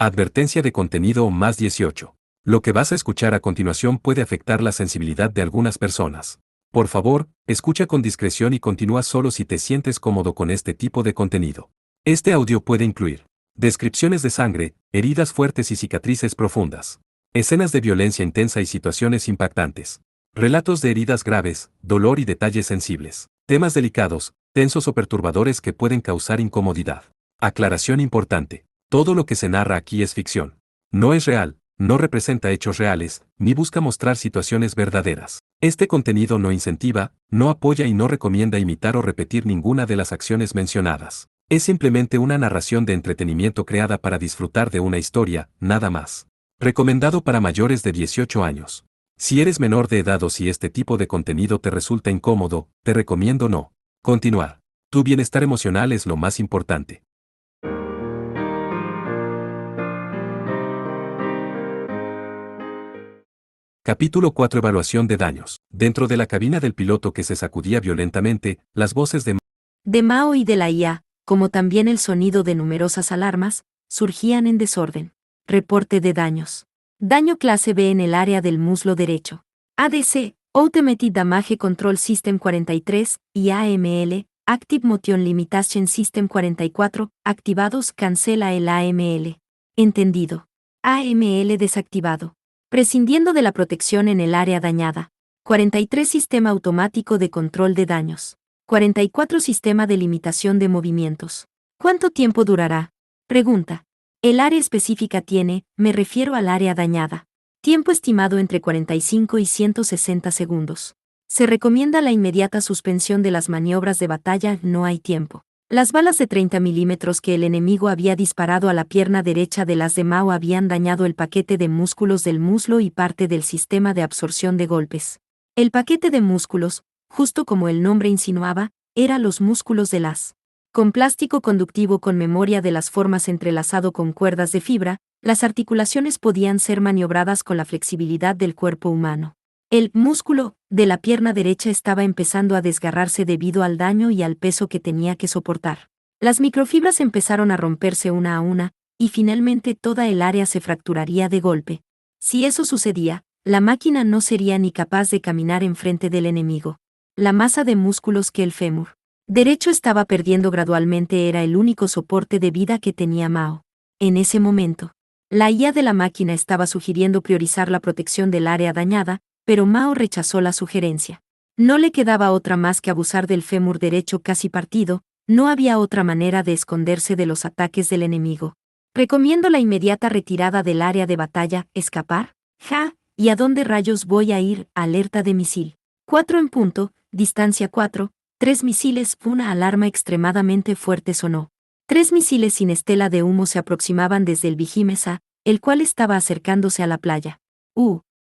Advertencia de contenido más 18. Lo que vas a escuchar a continuación puede afectar la sensibilidad de algunas personas. Por favor, escucha con discreción y continúa solo si te sientes cómodo con este tipo de contenido. Este audio puede incluir descripciones de sangre, heridas fuertes y cicatrices profundas, escenas de violencia intensa y situaciones impactantes, relatos de heridas graves, dolor y detalles sensibles, temas delicados, tensos o perturbadores que pueden causar incomodidad. Aclaración importante. Todo lo que se narra aquí es ficción. No es real, no representa hechos reales, ni busca mostrar situaciones verdaderas. Este contenido no incentiva, no apoya y no recomienda imitar o repetir ninguna de las acciones mencionadas. Es simplemente una narración de entretenimiento creada para disfrutar de una historia, nada más. Recomendado para mayores de 18 años. Si eres menor de edad o si este tipo de contenido te resulta incómodo, te recomiendo no continuar. Tu bienestar emocional es lo más importante. Capítulo 4. Evaluación de daños. Dentro de la cabina del piloto que se sacudía violentamente, las voces de Mao y de la IA, como también el sonido de numerosas alarmas, surgían en desorden. Reporte de daños. Daño clase B en el área del muslo derecho. ADC, Automated Damage Control System 43, y AML, Active Motion Limitation System 44, activados. Cancela el AML. Entendido. AML desactivado. Prescindiendo de la protección en el área dañada. 43 Sistema automático de control de daños. 44 Sistema de limitación de movimientos. ¿Cuánto tiempo durará? Pregunta. El área específica tiene, me refiero al área dañada. Tiempo estimado entre 45 y 160 segundos. Se recomienda la inmediata suspensión de las maniobras de batalla, no hay tiempo. Las balas de 30 milímetros que el enemigo había disparado a la pierna derecha de las de Mao habían dañado el paquete de músculos del muslo y parte del sistema de absorción de golpes. El paquete de músculos, justo como el nombre insinuaba, era los músculos del as. Con plástico conductivo con memoria de las formas entrelazado con cuerdas de fibra, las articulaciones podían ser maniobradas con la flexibilidad del cuerpo humano. El músculo de la pierna derecha estaba empezando a desgarrarse debido al daño y al peso que tenía que soportar. Las microfibras empezaron a romperse una a una, y finalmente toda el área se fracturaría de golpe. Si eso sucedía, la máquina no sería ni capaz de caminar enfrente del enemigo. La masa de músculos que el fémur derecho estaba perdiendo gradualmente era el único soporte de vida que tenía Mao. En ese momento, la IA de la máquina estaba sugiriendo priorizar la protección del área dañada, pero Mao rechazó la sugerencia. No le quedaba otra más que abusar del fémur derecho casi partido, no había otra manera de esconderse de los ataques del enemigo. Recomiendo la inmediata retirada del área de batalla, escapar. Ja, ¿y a dónde rayos voy a ir? Alerta de misil. 4 en punto, distancia 4, 3 misiles, una alarma extremadamente fuerte sonó. 3 misiles sin estela de humo se aproximaban desde el Vigimesa, el cual estaba acercándose a la playa.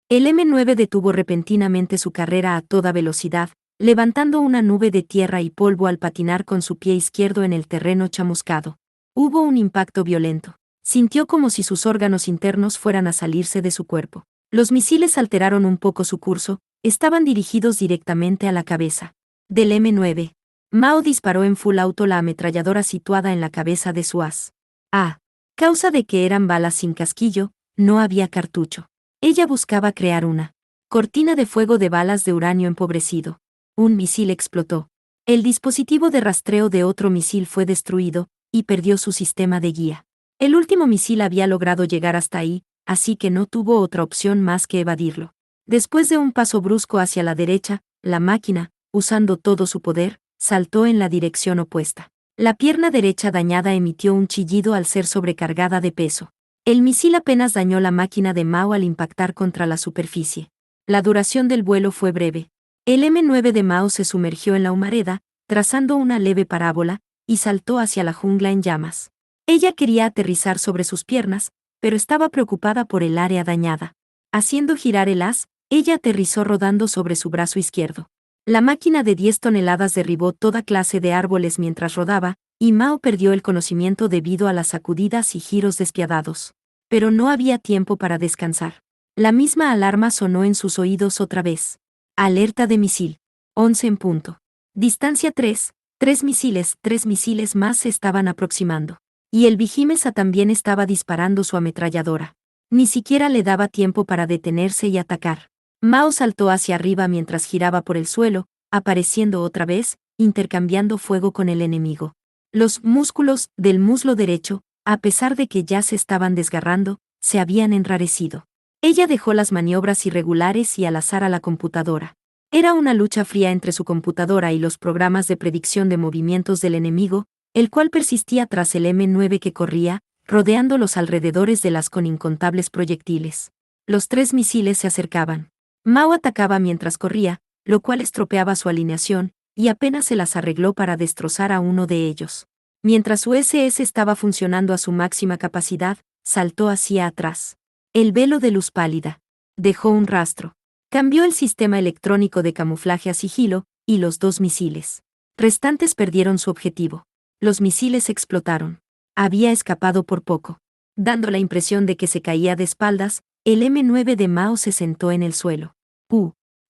El M9 detuvo repentinamente su carrera a toda velocidad, levantando una nube de tierra y polvo al patinar con su pie izquierdo en el terreno chamuscado. Hubo un impacto violento. Sintió como si sus órganos internos fueran a salirse de su cuerpo. Los misiles alteraron un poco su curso, estaban dirigidos directamente a la cabeza del M9. Mao disparó en full auto la ametralladora situada en la cabeza de su as. A causa de que eran balas sin casquillo, no había cartucho. Ella buscaba crear una cortina de fuego de balas de uranio empobrecido. Un misil explotó. El dispositivo de rastreo de otro misil fue destruido, y perdió su sistema de guía. El último misil había logrado llegar hasta ahí, así que no tuvo otra opción más que evadirlo. Después de un paso brusco hacia la derecha, la máquina, usando todo su poder, saltó en la dirección opuesta. La pierna derecha dañada emitió un chillido al ser sobrecargada de peso. El misil apenas dañó la máquina de Mao al impactar contra la superficie. La duración del vuelo fue breve. El M9 de Mao se sumergió en la humareda, trazando una leve parábola, y saltó hacia la jungla en llamas. Ella quería aterrizar sobre sus piernas, pero estaba preocupada por el área dañada. Haciendo girar el as, ella aterrizó rodando sobre su brazo izquierdo. La máquina de 10 toneladas derribó toda clase de árboles mientras rodaba, y Mao perdió el conocimiento debido a las sacudidas y giros despiadados. Pero no había tiempo para descansar. La misma alarma sonó en sus oídos otra vez. Alerta de misil. 11 en punto. Distancia 3, 3 misiles más se estaban aproximando. Y el Vigimesa también estaba disparando su ametralladora. Ni siquiera le daba tiempo para detenerse y atacar. Mao saltó hacia arriba mientras giraba por el suelo, apareciendo otra vez, intercambiando fuego con el enemigo. Los músculos del muslo derecho, a pesar de que ya se estaban desgarrando, se habían enrarecido. Ella dejó las maniobras irregulares y al azar a la computadora. Era una lucha fría entre su computadora y los programas de predicción de movimientos del enemigo, el cual persistía tras el M9 que corría, rodeando los alrededores de las con incontables proyectiles. Los 3 misiles se acercaban. Mao atacaba mientras corría, lo cual estropeaba su alineación, y apenas se las arregló para destrozar a uno de ellos. Mientras su SS estaba funcionando a su máxima capacidad, saltó hacia atrás. El velo de luz pálida. Dejó un rastro. Cambió el sistema electrónico de camuflaje a sigilo, y los 2 misiles restantes perdieron su objetivo. Los misiles explotaron. Había escapado por poco. Dando la impresión de que se caía de espaldas, el M9 de Mao se sentó en el suelo.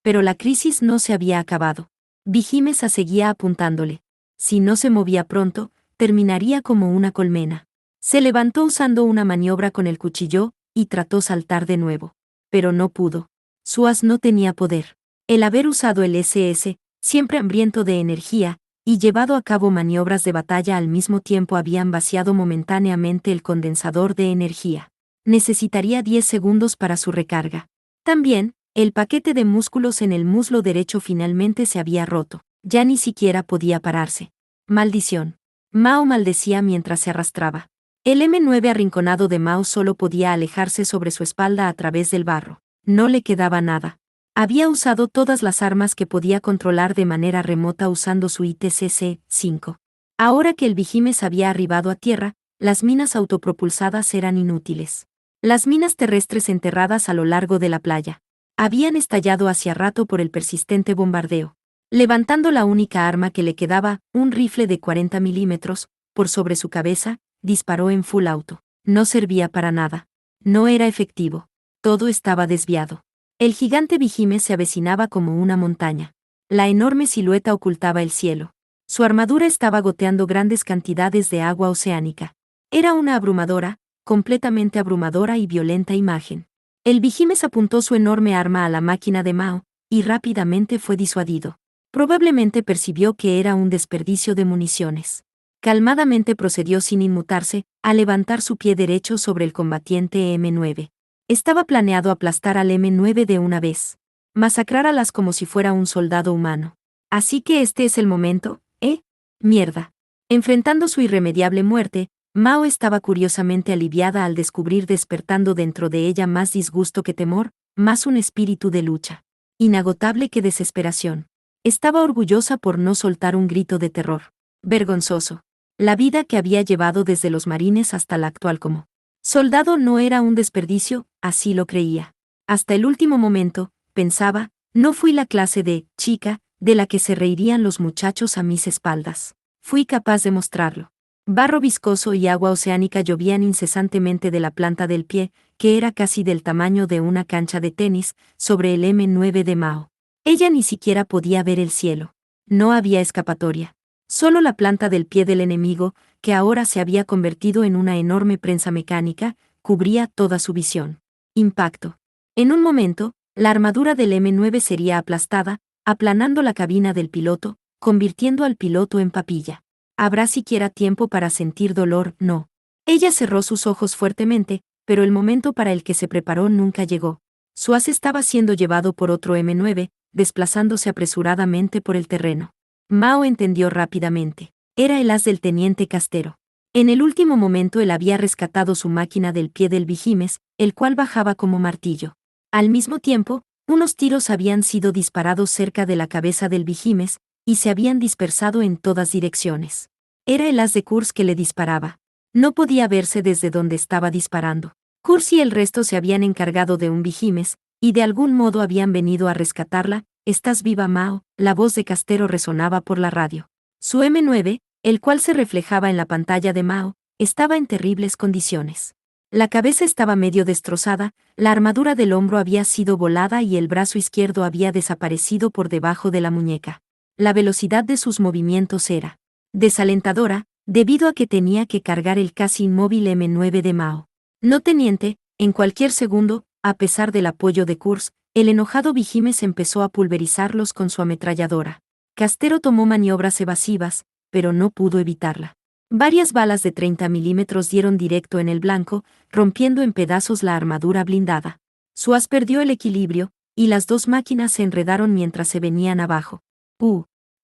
Pero la crisis no se había acabado. Vigimesa seguía apuntándole. Si no se movía pronto, terminaría como una colmena. Se levantó usando una maniobra con el cuchillo, y trató saltar de nuevo. Pero no pudo. Su as no tenía poder. El haber usado el SS, siempre hambriento de energía, y llevado a cabo maniobras de batalla al mismo tiempo habían vaciado momentáneamente el condensador de energía. Necesitaría 10 segundos para su recarga. También, el paquete de músculos en el muslo derecho finalmente se había roto. Ya ni siquiera podía pararse. Maldición. Mao maldecía mientras se arrastraba. El M9 arrinconado de Mao solo podía alejarse sobre su espalda a través del barro. No le quedaba nada. Había usado todas las armas que podía controlar de manera remota usando su ITCC-5. Ahora que el Vigimes había arribado a tierra, las minas autopropulsadas eran inútiles. Las minas terrestres enterradas a lo largo de la playa habían estallado hacía rato por el persistente bombardeo. Levantando la única arma que le quedaba, un rifle de 40 milímetros, por sobre su cabeza, disparó en full auto. No servía para nada. No era efectivo. Todo estaba desviado. El gigante Vigimes se avecinaba como una montaña. La enorme silueta ocultaba el cielo. Su armadura estaba goteando grandes cantidades de agua oceánica. Era una abrumadora, completamente abrumadora y violenta imagen. El Vigimes apuntó su enorme arma a la máquina de Mao, y rápidamente fue disuadido. Probablemente percibió que era un desperdicio de municiones. Calmadamente procedió sin inmutarse, a levantar su pie derecho sobre el combatiente M9. Estaba planeado aplastar al M9 de una vez. Masacrarlas como si fuera un soldado humano. Así que este es el momento, ¿eh? Mierda. Enfrentando su irremediable muerte, Mao estaba curiosamente aliviada al descubrir despertando dentro de ella más disgusto que temor, más un espíritu de lucha. Inagotable que desesperación. Estaba orgullosa por no soltar un grito de terror. Vergonzoso. La vida que había llevado desde los marines hasta la actual como soldado no era un desperdicio, así lo creía. Hasta el último momento, pensaba, no fui la clase de chica de la que se reirían los muchachos a mis espaldas. Fui capaz de mostrarlo. Barro viscoso y agua oceánica llovían incesantemente de la planta del pie, que era casi del tamaño de una cancha de tenis, sobre el M9 de Mao. Ella ni siquiera podía ver el cielo. No había escapatoria. Solo la planta del pie del enemigo, que ahora se había convertido en una enorme prensa mecánica, cubría toda su visión. Impacto. En un momento, la armadura del M9 sería aplastada, aplanando la cabina del piloto, convirtiendo al piloto en papilla. ¿Habrá siquiera tiempo para sentir dolor? No. Ella cerró sus ojos fuertemente, pero el momento para el que se preparó nunca llegó. Su as estaba siendo llevado por otro M9, desplazándose apresuradamente por el terreno. Mao entendió rápidamente. Era el as del teniente Castero. En el último momento él había rescatado su máquina del pie del Vigimes, el cual bajaba como martillo. Al mismo tiempo, unos tiros habían sido disparados cerca de la cabeza del Vigimes, y se habían dispersado en todas direcciones. Era el as de Kurz que le disparaba. No podía verse desde donde estaba disparando. Kurz y el resto se habían encargado de un Vigimes, y de algún modo habían venido a rescatarla. «¿Estás viva, Mao?», la voz de Castero resonaba por la radio. Su M9, el cual se reflejaba en la pantalla de Mao, estaba en terribles condiciones. La cabeza estaba medio destrozada, la armadura del hombro había sido volada y el brazo izquierdo había desaparecido por debajo de la muñeca. La velocidad de sus movimientos era desalentadora, debido a que tenía que cargar el casi inmóvil M9 de Mao. No teniente, en cualquier segundo, a pesar del apoyo de Kurz, el enojado Vigimes empezó a pulverizarlos con su ametralladora. Castero tomó maniobras evasivas, pero no pudo evitarla. Varias balas de 30 milímetros dieron directo en el blanco, rompiendo en pedazos la armadura blindada. Suaz perdió el equilibrio, y las dos máquinas se enredaron mientras se venían abajo.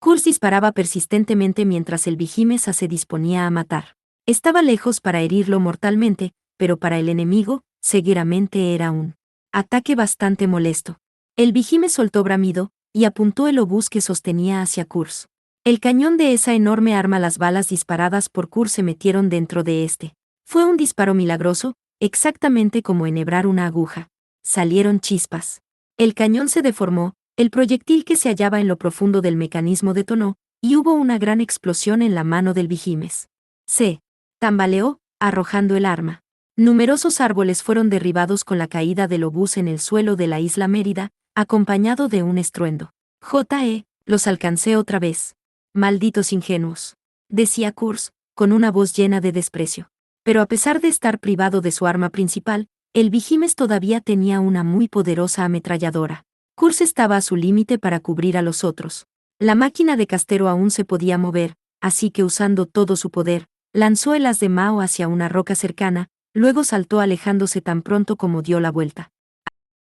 Kurz disparaba persistentemente mientras el Vigimesa se disponía a matar. Estaba lejos para herirlo mortalmente, pero para el enemigo, seguramente era un ataque bastante molesto. El Vigime soltó bramido, y apuntó el obús que sostenía hacia Kurz. El cañón de esa enorme arma, las balas disparadas por Kurz se metieron dentro de este. Fue un disparo milagroso, exactamente como enhebrar una aguja. Salieron chispas. El cañón se deformó, el proyectil que se hallaba en lo profundo del mecanismo detonó, y hubo una gran explosión en la mano del Vigimes. Se tambaleó, arrojando el arma. Numerosos árboles fueron derribados con la caída del obús en el suelo de la isla Mérida, acompañado de un estruendo. Los alcancé otra vez. Malditos ingenuos, decía Kurz, con una voz llena de desprecio. Pero a pesar de estar privado de su arma principal, el Vigimes todavía tenía una muy poderosa ametralladora. Kurz estaba a su límite para cubrir a los otros. La máquina de Castero aún se podía mover, así que usando todo su poder, lanzó el as de Mao hacia una roca cercana, luego saltó alejándose tan pronto como dio la vuelta.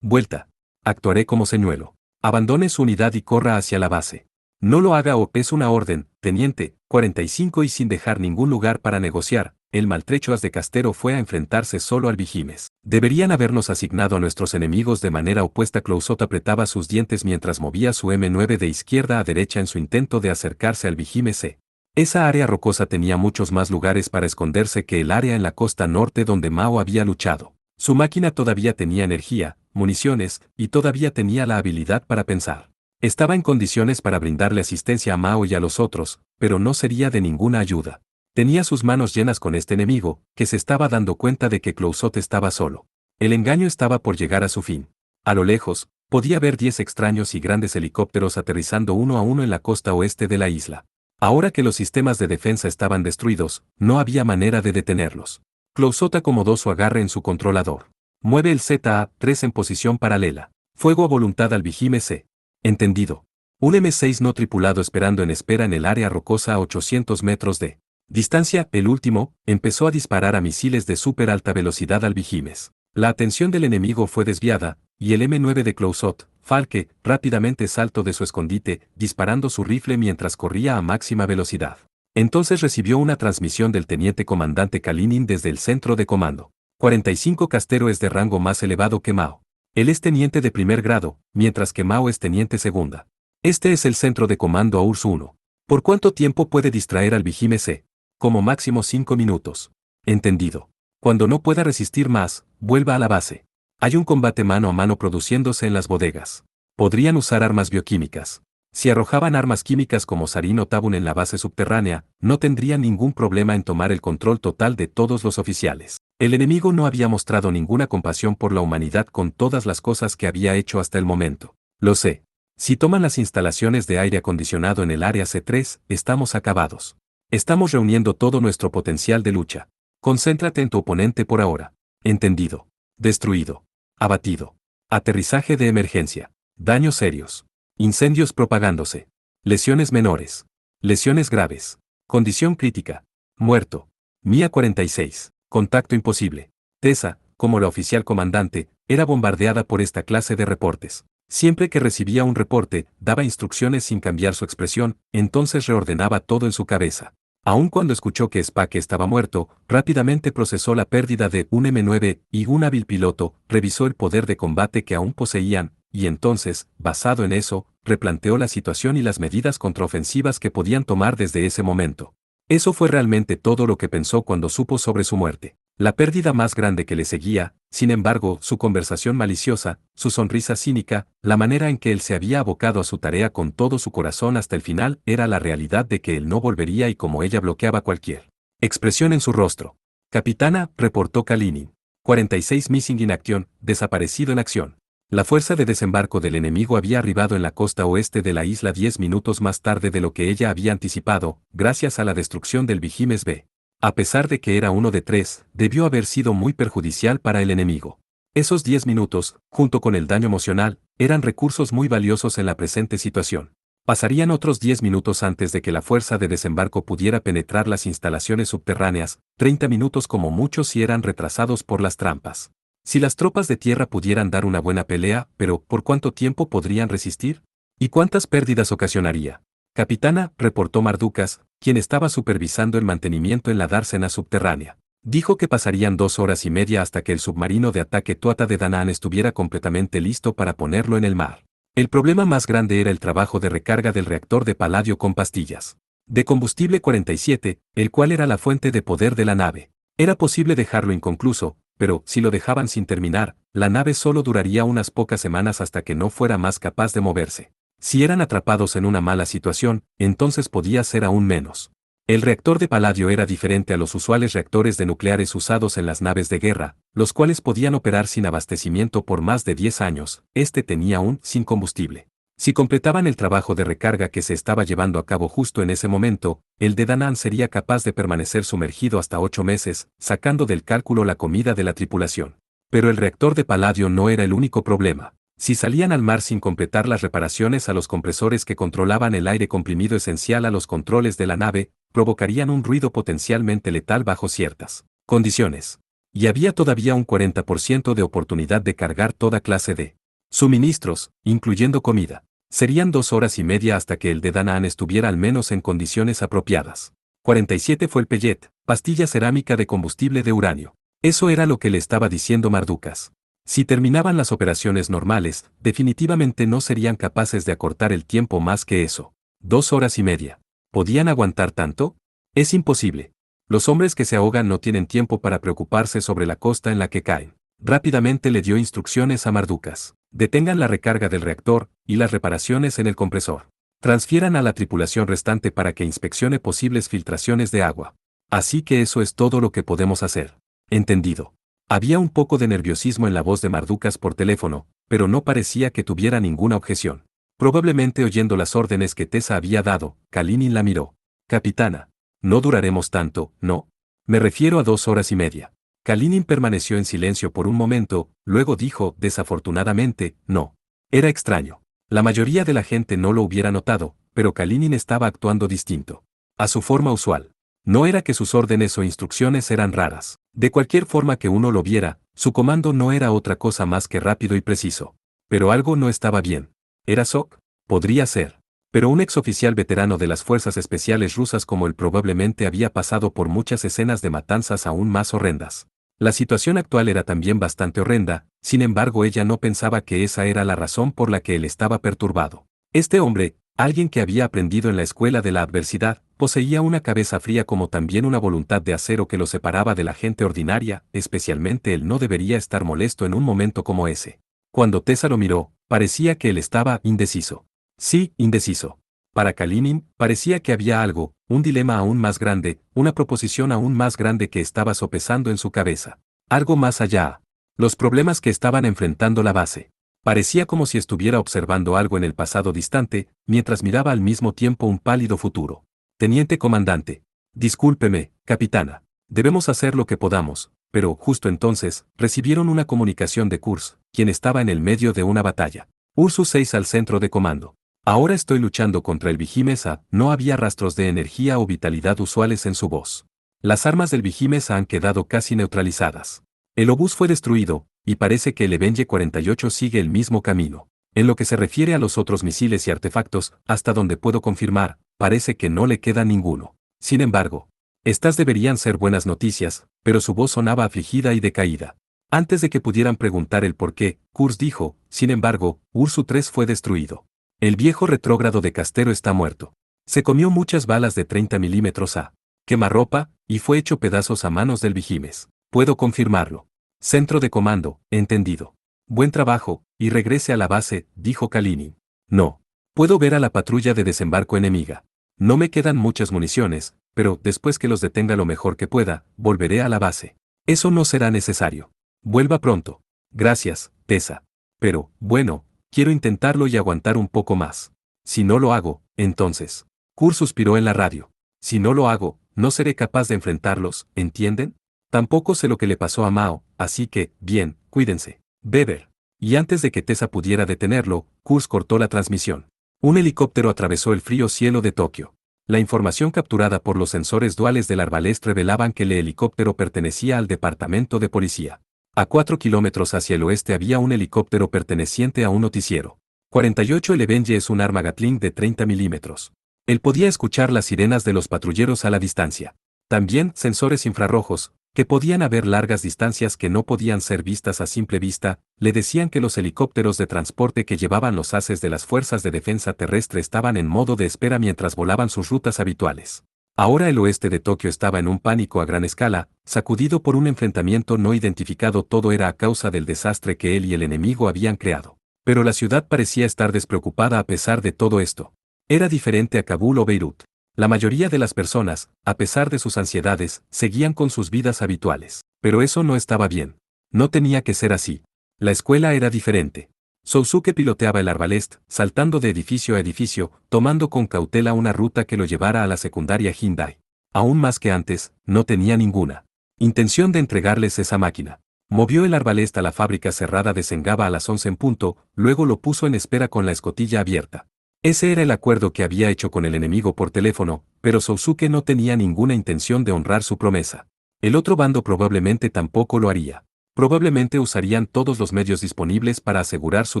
Vuelta. Actuaré como señuelo. Abandone su unidad y corra hacia la base. No lo haga o es una orden, teniente. 45 y sin dejar ningún lugar para negociar, el maltrecho as de Castero fue a enfrentarse solo al Vigimes. Deberían habernos asignado a nuestros enemigos de manera opuesta. Clouzot apretaba sus dientes mientras movía su M9 de izquierda a derecha en su intento de acercarse al Vigimes. Esa área rocosa tenía muchos más lugares para esconderse que el área en la costa norte donde Mao había luchado. Su máquina todavía tenía energía, municiones, y todavía tenía la habilidad para pensar. Estaba en condiciones para brindarle asistencia a Mao y a los otros, pero no sería de ninguna ayuda. Tenía sus manos llenas con este enemigo, que se estaba dando cuenta de que Clouzot estaba solo. El engaño estaba por llegar a su fin. A lo lejos, podía ver 10 extraños y grandes helicópteros aterrizando uno a uno en la costa oeste de la isla. Ahora que los sistemas de defensa estaban destruidos, no había manera de detenerlos. Clouzot acomodó su agarre en su controlador. Mueve el ZA-3 en posición paralela. Fuego a voluntad al Vigimes. Entendido. Un M6 no tripulado esperando en espera en el área rocosa a 800 metros de distancia. El último empezó a disparar a misiles de súper alta velocidad al Vigimes. La atención del enemigo fue desviada, y el M9 de Clouzot, Falke, rápidamente saltó de su escondite, disparando su rifle mientras corría a máxima velocidad. Entonces recibió una transmisión del teniente comandante Kalinin desde el centro de comando. 45 Castero es de rango más elevado que Mao. Él es teniente de primer grado, mientras que Mao es teniente segunda. Este es el centro de comando AURS 1. ¿Por cuánto tiempo puede distraer al Vigimes? Como máximo 5 minutos. Entendido. Cuando no pueda resistir más, vuelva a la base. Hay un combate mano a mano produciéndose en las bodegas. Podrían usar armas bioquímicas. Si arrojaban armas químicas como sarín o tabun en la base subterránea, no tendrían ningún problema en tomar el control total de todos los oficiales. El enemigo no había mostrado ninguna compasión por la humanidad con todas las cosas que había hecho hasta el momento. Lo sé. Si toman las instalaciones de aire acondicionado en el área C3, estamos acabados. Estamos reuniendo todo nuestro potencial de lucha. Concéntrate en tu oponente por ahora. Entendido. Destruido. Abatido. Aterrizaje de emergencia. Daños serios. Incendios propagándose. Lesiones menores. Lesiones graves. Condición crítica. Muerto. Mía 46. Contacto imposible. Tessa, como la oficial comandante, era bombardeada por esta clase de reportes. Siempre que recibía un reporte, daba instrucciones sin cambiar su expresión, entonces reordenaba todo en su cabeza. Aun cuando escuchó que Spake estaba muerto, rápidamente procesó la pérdida de un M9 y un hábil piloto, revisó el poder de combate que aún poseían, y entonces, basado en eso, replanteó la situación y las medidas contraofensivas que podían tomar desde ese momento. Eso fue realmente todo lo que pensó cuando supo sobre su muerte. La pérdida más grande que le seguía, sin embargo, su conversación maliciosa, su sonrisa cínica, la manera en que él se había abocado a su tarea con todo su corazón hasta el final, era la realidad de que él no volvería y como ella bloqueaba cualquier expresión en su rostro. Capitana, reportó Kalinin. 46 Missing in Action, desaparecido en acción. La fuerza de desembarco del enemigo había arribado en la costa oeste de la isla 10 minutos más tarde de lo que ella había anticipado, gracias a la destrucción del Vigimes B. A pesar de que era uno de 3, debió haber sido muy perjudicial para el enemigo. Esos 10 minutos, junto con el daño emocional, eran recursos muy valiosos en la presente situación. Pasarían otros 10 minutos antes de que la fuerza de desembarco pudiera penetrar las instalaciones subterráneas, 30 minutos como mucho si eran retrasados por las trampas. Si las tropas de tierra pudieran dar una buena pelea, pero ¿por cuánto tiempo podrían resistir? ¿Y cuántas pérdidas ocasionaría? Capitana, reportó Mardukas, quien estaba supervisando el mantenimiento en la dársena subterránea. Dijo que pasarían 2 horas y media hasta que el submarino de ataque Tuatha de Danann estuviera completamente listo para ponerlo en el mar. El problema más grande era el trabajo de recarga del reactor de paladio con pastillas de combustible 47, el cual era la fuente de poder de la nave. Era posible dejarlo inconcluso, pero si lo dejaban sin terminar, la nave solo duraría unas pocas semanas hasta que no fuera más capaz de moverse. Si eran atrapados en una mala situación, entonces podía ser aún menos. El reactor de paladio era diferente a los usuales reactores de nucleares usados en las naves de guerra, los cuales podían operar sin abastecimiento por más de 10 años. Este tenía un sin combustible. Si completaban el trabajo de recarga que se estaba llevando a cabo justo en ese momento, el de Danann sería capaz de permanecer sumergido hasta 8 meses, sacando del cálculo la comida de la tripulación. Pero el reactor de paladio no era el único problema. Si salían al mar sin completar las reparaciones a los compresores que controlaban el aire comprimido esencial a los controles de la nave, provocarían un ruido potencialmente letal bajo ciertas condiciones. Y había todavía un 40% de oportunidad de cargar toda clase de suministros, incluyendo comida. Serían 2 horas y media hasta que el de Danann estuviera al menos en condiciones apropiadas. 47 fue el pellet, pastilla cerámica de combustible de uranio. Eso era lo que le estaba diciendo Mardukas. Si terminaban las operaciones normales, definitivamente no serían capaces de acortar el tiempo más que eso. 2 horas y media. ¿Podían aguantar tanto? Es imposible. Los hombres que se ahogan no tienen tiempo para preocuparse sobre la costa en la que caen. Rápidamente le dio instrucciones a Mardukas. Detengan la recarga del reactor y las reparaciones en el compresor. Transfieran a la tripulación restante para que inspeccione posibles filtraciones de agua. Así que eso es todo lo que podemos hacer. Entendido. Había un poco de nerviosismo en la voz de Mardukas por teléfono, pero no parecía que tuviera ninguna objeción. Probablemente oyendo las órdenes que Tessa había dado, Kalinin la miró. Capitana, no duraremos tanto, ¿no? Me refiero a 2 horas y media. Kalinin permaneció en silencio por un momento, luego dijo, desafortunadamente, no. Era extraño. La mayoría de la gente no lo hubiera notado, pero Kalinin estaba actuando distinto. A su forma usual. No era que sus órdenes o instrucciones eran raras. De cualquier forma que uno lo viera, su comando no era otra cosa más que rápido y preciso. Pero algo no estaba bien. ¿Era Sok? Podría ser. Pero un exoficial veterano de las fuerzas especiales rusas como él probablemente había pasado por muchas escenas de matanzas aún más horrendas. La situación actual era también bastante horrenda, sin embargo ella no pensaba que esa era la razón por la que él estaba perturbado. Este hombre, alguien que había aprendido en la escuela de la adversidad, poseía una cabeza fría como también una voluntad de acero que lo separaba de la gente ordinaria, especialmente él no debería estar molesto en un momento como ese. Cuando Tessa lo miró, parecía que él estaba indeciso. Sí, indeciso. Para Kalinin, parecía que había algo, un dilema aún más grande, una proposición aún más grande que estaba sopesando en su cabeza. Algo más allá. Los problemas que estaban enfrentando la base. Parecía como si estuviera observando algo en el pasado distante, mientras miraba al mismo tiempo un pálido futuro. Teniente comandante. Discúlpeme, capitana. Debemos hacer lo que podamos, pero justo entonces, recibieron una comunicación de Kurz, quien estaba en el medio de una batalla. Ursus 6 al centro de comando. Ahora estoy luchando contra el Vigimesa. No había rastros de energía o vitalidad usuales en su voz. Las armas del Vigimesa han quedado casi neutralizadas. El obús fue destruido, y parece que el Evenge 48 sigue el mismo camino. En lo que se refiere a los otros misiles y artefactos, hasta donde puedo confirmar, parece que no le queda ninguno. Sin embargo, estas deberían ser buenas noticias, pero su voz sonaba afligida y decaída. Antes de que pudieran preguntar el por qué, Kurz dijo, sin embargo, Ursu 3 fue destruido. El viejo retrógrado de Castero está muerto. Se comió muchas balas de 30 milímetros a quemarropa, y fue hecho pedazos a manos del Vigimes. Puedo confirmarlo. Centro de comando, entendido. Buen trabajo, y regrese a la base, dijo Kalinin. No. Puedo ver a la patrulla de desembarco enemiga. No me quedan muchas municiones, pero después que los detenga lo mejor que pueda, volveré a la base. Eso no será necesario. Vuelva pronto. Gracias, Tessa. Pero, bueno, quiero intentarlo y aguantar un poco más. Si no lo hago, entonces. Kurt suspiró en la radio. Si no lo hago, no seré capaz de enfrentarlos, ¿entienden? Tampoco sé lo que le pasó a Mao, así que, bien, cuídense. Beber. Y antes de que Tessa pudiera detenerlo, Kurt cortó la transmisión. Un helicóptero atravesó el frío cielo de Tokio. La información capturada por los sensores duales del arbalest revelaban que el helicóptero pertenecía al departamento de policía. A 4 kilómetros hacia el oeste había un helicóptero perteneciente a un noticiero. 48 El Evenge es un arma Gatling de 30 milímetros. Él podía escuchar las sirenas de los patrulleros a la distancia. También sensores infrarrojos, que podían haber largas distancias que no podían ser vistas a simple vista, le decían que los helicópteros de transporte que llevaban los haces de las fuerzas de defensa terrestre estaban en modo de espera mientras volaban sus rutas habituales. Ahora el oeste de Tokio estaba en un pánico a gran escala, sacudido por un enfrentamiento no identificado. Todo era a causa del desastre que él y el enemigo habían creado. Pero la ciudad parecía estar despreocupada a pesar de todo esto. Era diferente a Kabul o Beirut. La mayoría de las personas, a pesar de sus ansiedades, seguían con sus vidas habituales. Pero eso no estaba bien. No tenía que ser así. La escuela era diferente. Sousuke piloteaba el arbalest, saltando de edificio a edificio, tomando con cautela una ruta que lo llevara a la secundaria Hyundai. Aún más que antes, no tenía ninguna intención de entregarles esa máquina. Movió el arbalest a la fábrica cerrada de Sengaba a las 11 en punto, luego lo puso en espera con la escotilla abierta. Ese era el acuerdo que había hecho con el enemigo por teléfono, pero Sousuke no tenía ninguna intención de honrar su promesa. El otro bando probablemente tampoco lo haría. Probablemente usarían todos los medios disponibles para asegurar su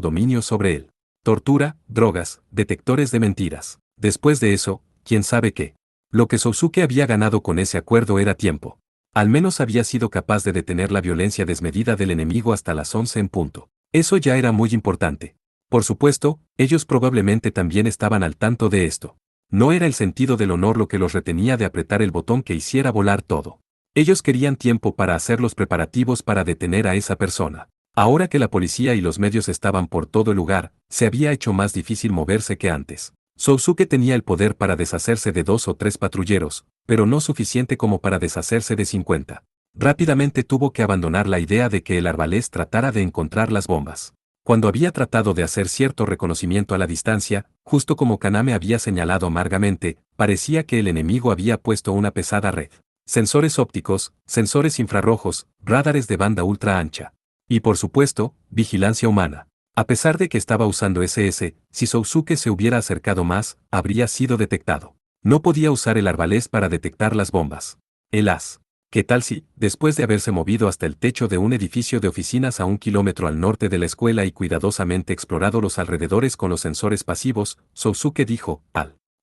dominio sobre él. Tortura, drogas, detectores de mentiras. Después de eso, quién sabe qué. Lo que Sousuke había ganado con ese acuerdo era tiempo. Al menos había sido capaz de detener la violencia desmedida del enemigo hasta las 11 en punto. Eso ya era muy importante. Por supuesto, ellos probablemente también estaban al tanto de esto. No era el sentido del honor lo que los retenía de apretar el botón que hiciera volar todo. Ellos querían tiempo para hacer los preparativos para detener a esa persona. Ahora que la policía y los medios estaban por todo el lugar, se había hecho más difícil moverse que antes. Sousuke tenía el poder para deshacerse de 2 o 3 patrulleros, pero no suficiente como para deshacerse de 50. Rápidamente tuvo que abandonar la idea de que el arbalés tratara de encontrar las bombas. Cuando había tratado de hacer cierto reconocimiento a la distancia, justo como Kaname había señalado amargamente, parecía que el enemigo había puesto una pesada red. Sensores ópticos, sensores infrarrojos, radares de banda ultra ancha. Y por supuesto, vigilancia humana. A pesar de que estaba usando SS, si Sousuke se hubiera acercado más, habría sido detectado. No podía usar el arbalés para detectar las bombas. El as. ¿Qué tal si, después de haberse movido hasta el techo de un edificio de oficinas a 1 kilómetro al norte de la escuela y cuidadosamente explorado los alrededores con los sensores pasivos, Sousuke dijo,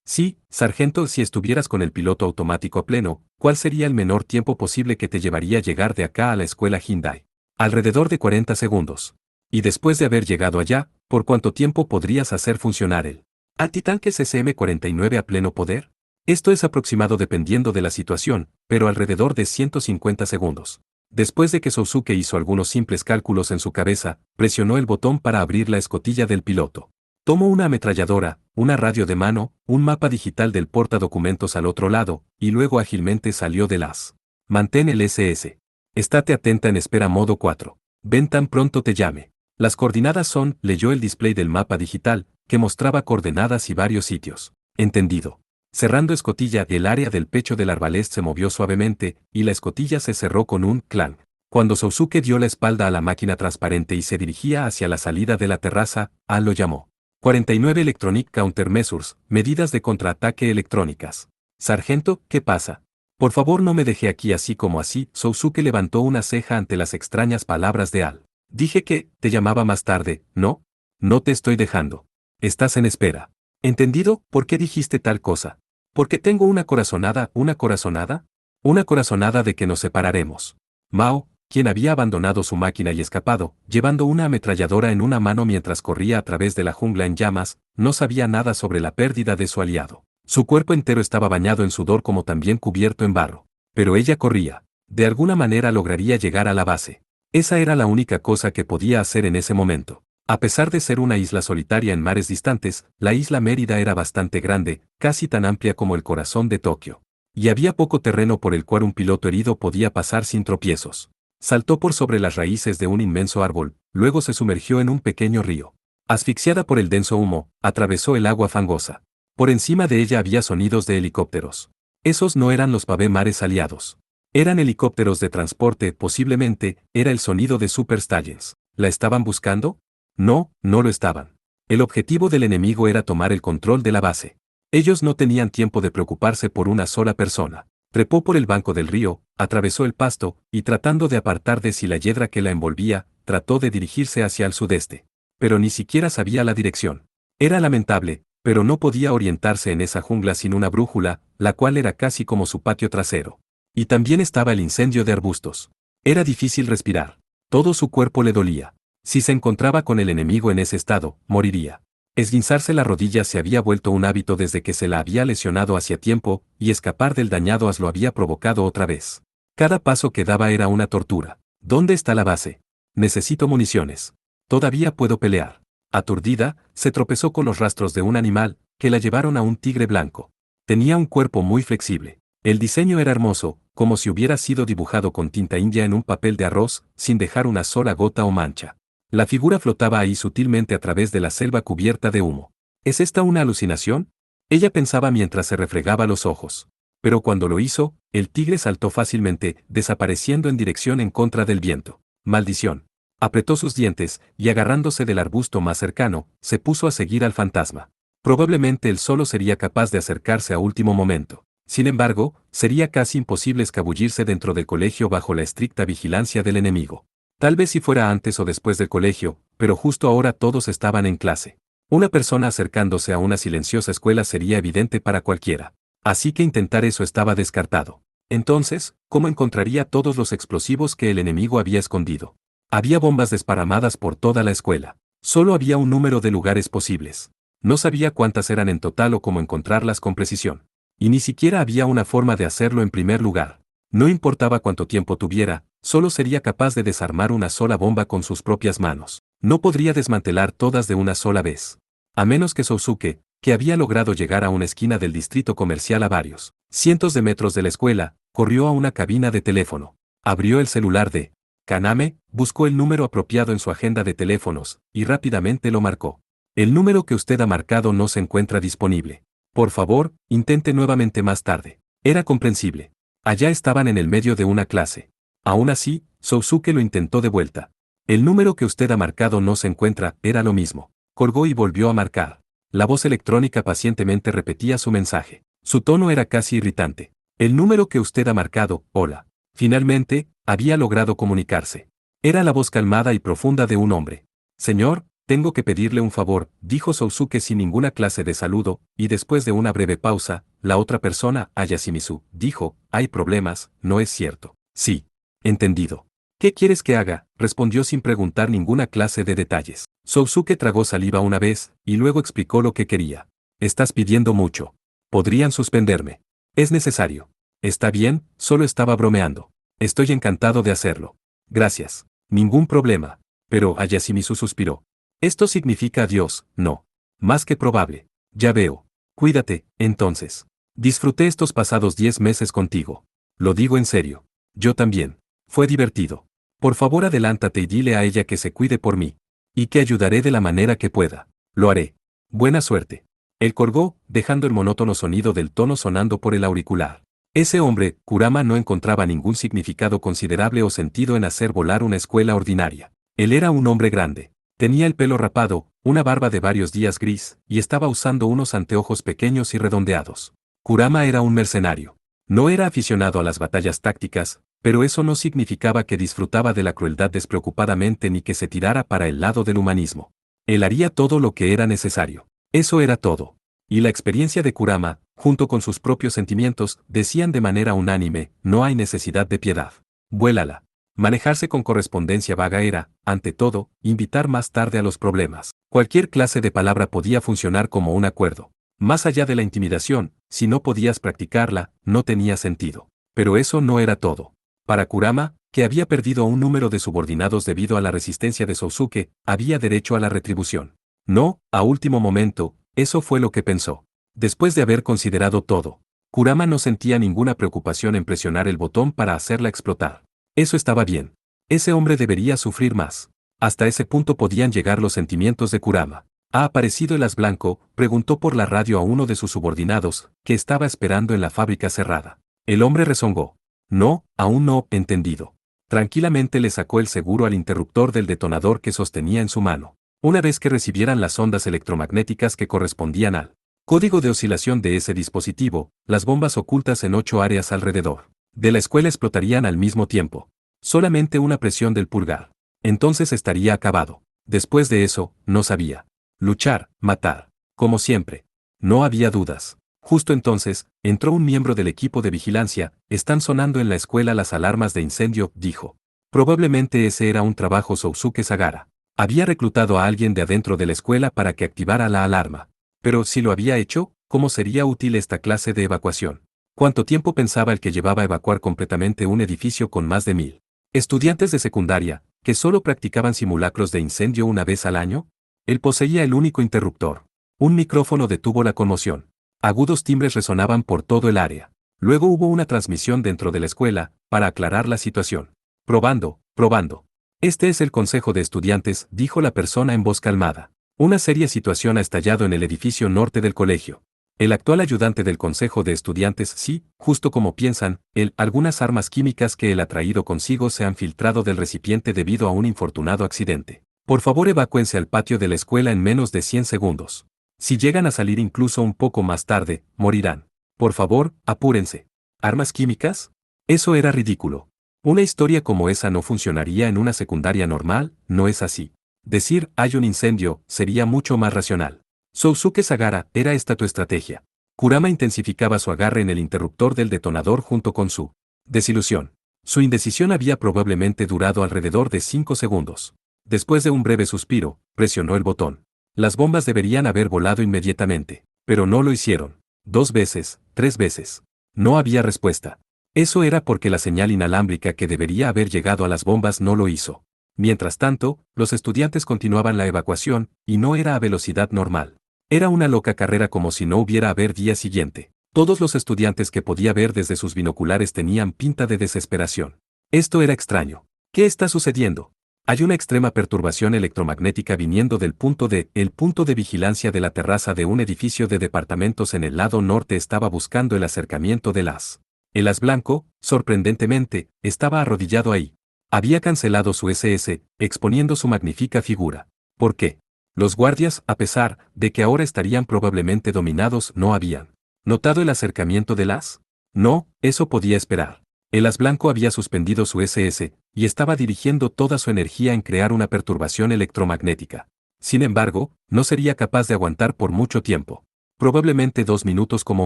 sí, sargento, si estuvieras con el piloto automático a pleno, ¿cuál sería el menor tiempo posible que te llevaría a llegar de acá a la escuela Hyundai? Alrededor de 40 segundos. Y después de haber llegado allá, ¿por cuánto tiempo podrías hacer funcionar el antitanque SM-49 a pleno poder? Esto es aproximado dependiendo de la situación, pero alrededor de 150 segundos. Después de que Sousuke hizo algunos simples cálculos en su cabeza, presionó el botón para abrir la escotilla del piloto. Tomó una ametralladora, una radio de mano, un mapa digital del portadocumentos al otro lado, y luego ágilmente salió del as. Mantén el SS. Estate atenta en espera modo 4. Ven tan pronto te llame. Las coordenadas son, leyó el display del mapa digital, que mostraba coordenadas y varios sitios. Entendido. Cerrando escotilla, el área del pecho del arbalest se movió suavemente, y la escotilla se cerró con un clang. Cuando Sousuke dio la espalda a la máquina transparente y se dirigía hacia la salida de la terraza, lo llamó. 49 Electronic Countermeasures, medidas de contraataque electrónicas. Sargento, ¿qué pasa? Por favor no me deje aquí así como así. Sousuke levantó una ceja ante las extrañas palabras de Al. Dije que, te llamaba más tarde, ¿no? No te estoy dejando. Estás en espera. ¿Entendido? ¿Por qué dijiste tal cosa? Porque tengo una corazonada. ¿Una corazonada? Una corazonada de que nos separaremos. Mao, quien había abandonado su máquina y escapado, llevando una ametralladora en una mano mientras corría a través de la jungla en llamas, no sabía nada sobre la pérdida de su aliado. Su cuerpo entero estaba bañado en sudor como también cubierto en barro. Pero ella corría. De alguna manera lograría llegar a la base. Esa era la única cosa que podía hacer en ese momento. A pesar de ser una isla solitaria en mares distantes, la isla Mérida era bastante grande, casi tan amplia como el corazón de Tokio. Y había poco terreno por el cual un piloto herido podía pasar sin tropiezos. Saltó por sobre las raíces de un inmenso árbol, luego se sumergió en un pequeño río. Asfixiada por el denso humo, atravesó el agua fangosa. Por encima de ella había sonidos de helicópteros. Esos no eran los Pave Mares aliados. Eran helicópteros de transporte, posiblemente, era el sonido de Super Stallions. ¿La estaban buscando? No, no lo estaban. El objetivo del enemigo era tomar el control de la base. Ellos no tenían tiempo de preocuparse por una sola persona. Trepó por el banco del río, atravesó el pasto, y tratando de apartar de sí la hiedra que la envolvía, trató de dirigirse hacia el sudeste. Pero ni siquiera sabía la dirección. Era lamentable, pero no podía orientarse en esa jungla sin una brújula, la cual era casi como su patio trasero. Y también estaba el incendio de arbustos. Era difícil respirar. Todo su cuerpo le dolía. Si se encontraba con el enemigo en ese estado, moriría. Esguinzarse la rodilla se había vuelto un hábito desde que se la había lesionado hacía tiempo, y escapar del dañado as lo había provocado otra vez. Cada paso que daba era una tortura. ¿Dónde está la base? Necesito municiones. Todavía puedo pelear. Aturdida, se tropezó con los rastros de un animal, que la llevaron a un tigre blanco. Tenía un cuerpo muy flexible. El diseño era hermoso, como si hubiera sido dibujado con tinta india en un papel de arroz, sin dejar una sola gota o mancha. La figura flotaba ahí sutilmente a través de la selva cubierta de humo. ¿Es esta una alucinación? Ella pensaba mientras se refregaba los ojos. Pero cuando lo hizo, el tigre saltó fácilmente, desapareciendo en dirección en contra del viento. ¡Maldición! Apretó sus dientes, y agarrándose del arbusto más cercano, se puso a seguir al fantasma. Probablemente él solo sería capaz de acercarse a último momento. Sin embargo, sería casi imposible escabullirse dentro del colegio bajo la estricta vigilancia del enemigo. Tal vez si fuera antes o después del colegio, pero justo ahora todos estaban en clase. Una persona acercándose a una silenciosa escuela sería evidente para cualquiera. Así que intentar eso estaba descartado. Entonces, ¿cómo encontraría todos los explosivos que el enemigo había escondido? Había bombas desparramadas por toda la escuela. Solo había un número de lugares posibles. No sabía cuántas eran en total o cómo encontrarlas con precisión. Y ni siquiera había una forma de hacerlo en primer lugar. No importaba cuánto tiempo tuviera, solo sería capaz de desarmar una sola bomba con sus propias manos. No podría desmantelar todas de una sola vez. A menos que Sousuke, que había logrado llegar a una esquina del distrito comercial a varios cientos de metros de la escuela, corrió a una cabina de teléfono. Abrió el celular de Kaname, buscó el número apropiado en su agenda de teléfonos, y rápidamente lo marcó. El número que usted ha marcado no se encuentra disponible. Por favor, intente nuevamente más tarde. Era comprensible. Allá estaban en el medio de una clase. Aún así, Sousuke lo intentó de vuelta. El número que usted ha marcado no se encuentra, era lo mismo. Colgó y volvió a marcar. La voz electrónica pacientemente repetía su mensaje. Su tono era casi irritante. El número que usted ha marcado, hola. Finalmente, había logrado comunicarse. Era la voz calmada y profunda de un hombre. Señor, tengo que pedirle un favor, dijo Sousuke sin ninguna clase de saludo, y después de una breve pausa, la otra persona, Ayashimizu, dijo, hay problemas, ¿no es cierto? Sí. Entendido. ¿Qué quieres que haga? Respondió sin preguntar ninguna clase de detalles. Sousuke tragó saliva una vez, y luego explicó lo que quería. Estás pidiendo mucho. Podrían suspenderme. Es necesario. Está bien, solo estaba bromeando. Estoy encantado de hacerlo. Gracias. Ningún problema. Pero Ayashimizu suspiró. Esto significa adiós, no. Más que probable. Ya veo. Cuídate, entonces. Disfruté estos pasados 10 meses contigo. Lo digo en serio. Yo también. Fue divertido. Por favor adelántate y dile a ella que se cuide por mí. Y que ayudaré de la manera que pueda. Lo haré. Buena suerte. Él colgó, dejando el monótono sonido del tono sonando por el auricular. Ese hombre, Kurama, no encontraba ningún significado considerable o sentido en hacer volar una escuela ordinaria. Él era un hombre grande. Tenía el pelo rapado, una barba de varios días gris, y estaba usando unos anteojos pequeños y redondeados. Kurama era un mercenario. No era aficionado a las batallas tácticas, pero eso no significaba que disfrutaba de la crueldad despreocupadamente ni que se tirara para el lado del humanismo. Él haría todo lo que era necesario. Eso era todo. Y la experiencia de Kurama, junto con sus propios sentimientos, decían de manera unánime, no hay necesidad de piedad. Vuélala. Manejarse con correspondencia vaga era, ante todo, invitar más tarde a los problemas. Cualquier clase de palabra podía funcionar como un acuerdo. Más allá de la intimidación, si no podías practicarla, no tenía sentido. Pero eso no era todo. Para Kurama, que había perdido a un número de subordinados debido a la resistencia de Sousuke, había derecho a la retribución. No, a último momento, eso fue lo que pensó. Después de haber considerado todo, Kurama no sentía ninguna preocupación en presionar el botón para hacerla explotar. Eso estaba bien. Ese hombre debería sufrir más. Hasta ese punto podían llegar los sentimientos de Kurama. ¿Ha aparecido el as blanco?, preguntó por la radio a uno de sus subordinados, que estaba esperando en la fábrica cerrada. El hombre rezongó. No, aún no, entendido. Tranquilamente le sacó el seguro al interruptor del detonador que sostenía en su mano. Una vez que recibieran las ondas electromagnéticas que correspondían al código de oscilación de ese dispositivo, las bombas ocultas en 8 áreas alrededor de la escuela explotarían al mismo tiempo. Solamente una presión del pulgar. Entonces estaría acabado. Después de eso, no sabía. Luchar, matar. Como siempre. No había dudas. Justo entonces, entró un miembro del equipo de vigilancia. Están sonando en la escuela las alarmas de incendio, dijo. Probablemente ese era un trabajo Sousuke Sagara. Había reclutado a alguien de adentro de la escuela para que activara la alarma. Pero si lo había hecho, ¿cómo sería útil esta clase de evacuación? ¿Cuánto tiempo pensaba el que llevaba a evacuar completamente un edificio con más de 1000 estudiantes de secundaria, que solo practicaban simulacros de incendio una vez al año? Él poseía el único interruptor. Un micrófono detuvo la conmoción. Agudos timbres resonaban por todo el área. Luego hubo una transmisión dentro de la escuela, para aclarar la situación. Probando, probando. Este es el consejo de estudiantes, dijo la persona en voz calmada. Una seria situación ha estallado en el edificio norte del colegio. El actual ayudante del consejo de estudiantes, sí, justo como piensan, algunas armas químicas que él ha traído consigo se han filtrado del recipiente debido a un infortunado accidente. Por favor, evacúense al patio de la escuela en menos de 100 segundos. Si llegan a salir incluso un poco más tarde, morirán. Por favor, apúrense. ¿Armas químicas? Eso era ridículo. Una historia como esa no funcionaría en una secundaria normal, no es así. Decir, hay un incendio, sería mucho más racional. Sousuke Sagara, ¿era esta tu estrategia? Kurama intensificaba su agarre en el interruptor del detonador junto con su desilusión. Su indecisión había probablemente durado alrededor de 5 segundos. Después de un breve suspiro, presionó el botón. Las bombas deberían haber volado inmediatamente, pero no lo hicieron. 2 veces, 3 veces. No había respuesta. Eso era porque la señal inalámbrica que debería haber llegado a las bombas no lo hizo. Mientras tanto, los estudiantes continuaban la evacuación, y no era a velocidad normal. Era una loca carrera como si no hubiera haber día siguiente. Todos los estudiantes que podía ver desde sus binoculares tenían pinta de desesperación. Esto era extraño. ¿Qué está sucediendo? Hay una extrema perturbación electromagnética viniendo del punto de vigilancia de la terraza de un edificio de departamentos en el lado norte estaba buscando el acercamiento del as. El as blanco, sorprendentemente, estaba arrodillado ahí. Había cancelado su SS, exponiendo su magnífica figura. ¿Por qué? Los guardias, a pesar de que ahora estarían probablemente dominados, no habían notado el acercamiento del as. No, eso podía esperar. El as blanco había suspendido su SS, y estaba dirigiendo toda su energía en crear una perturbación electromagnética. Sin embargo, no sería capaz de aguantar por mucho tiempo. Probablemente 2 minutos como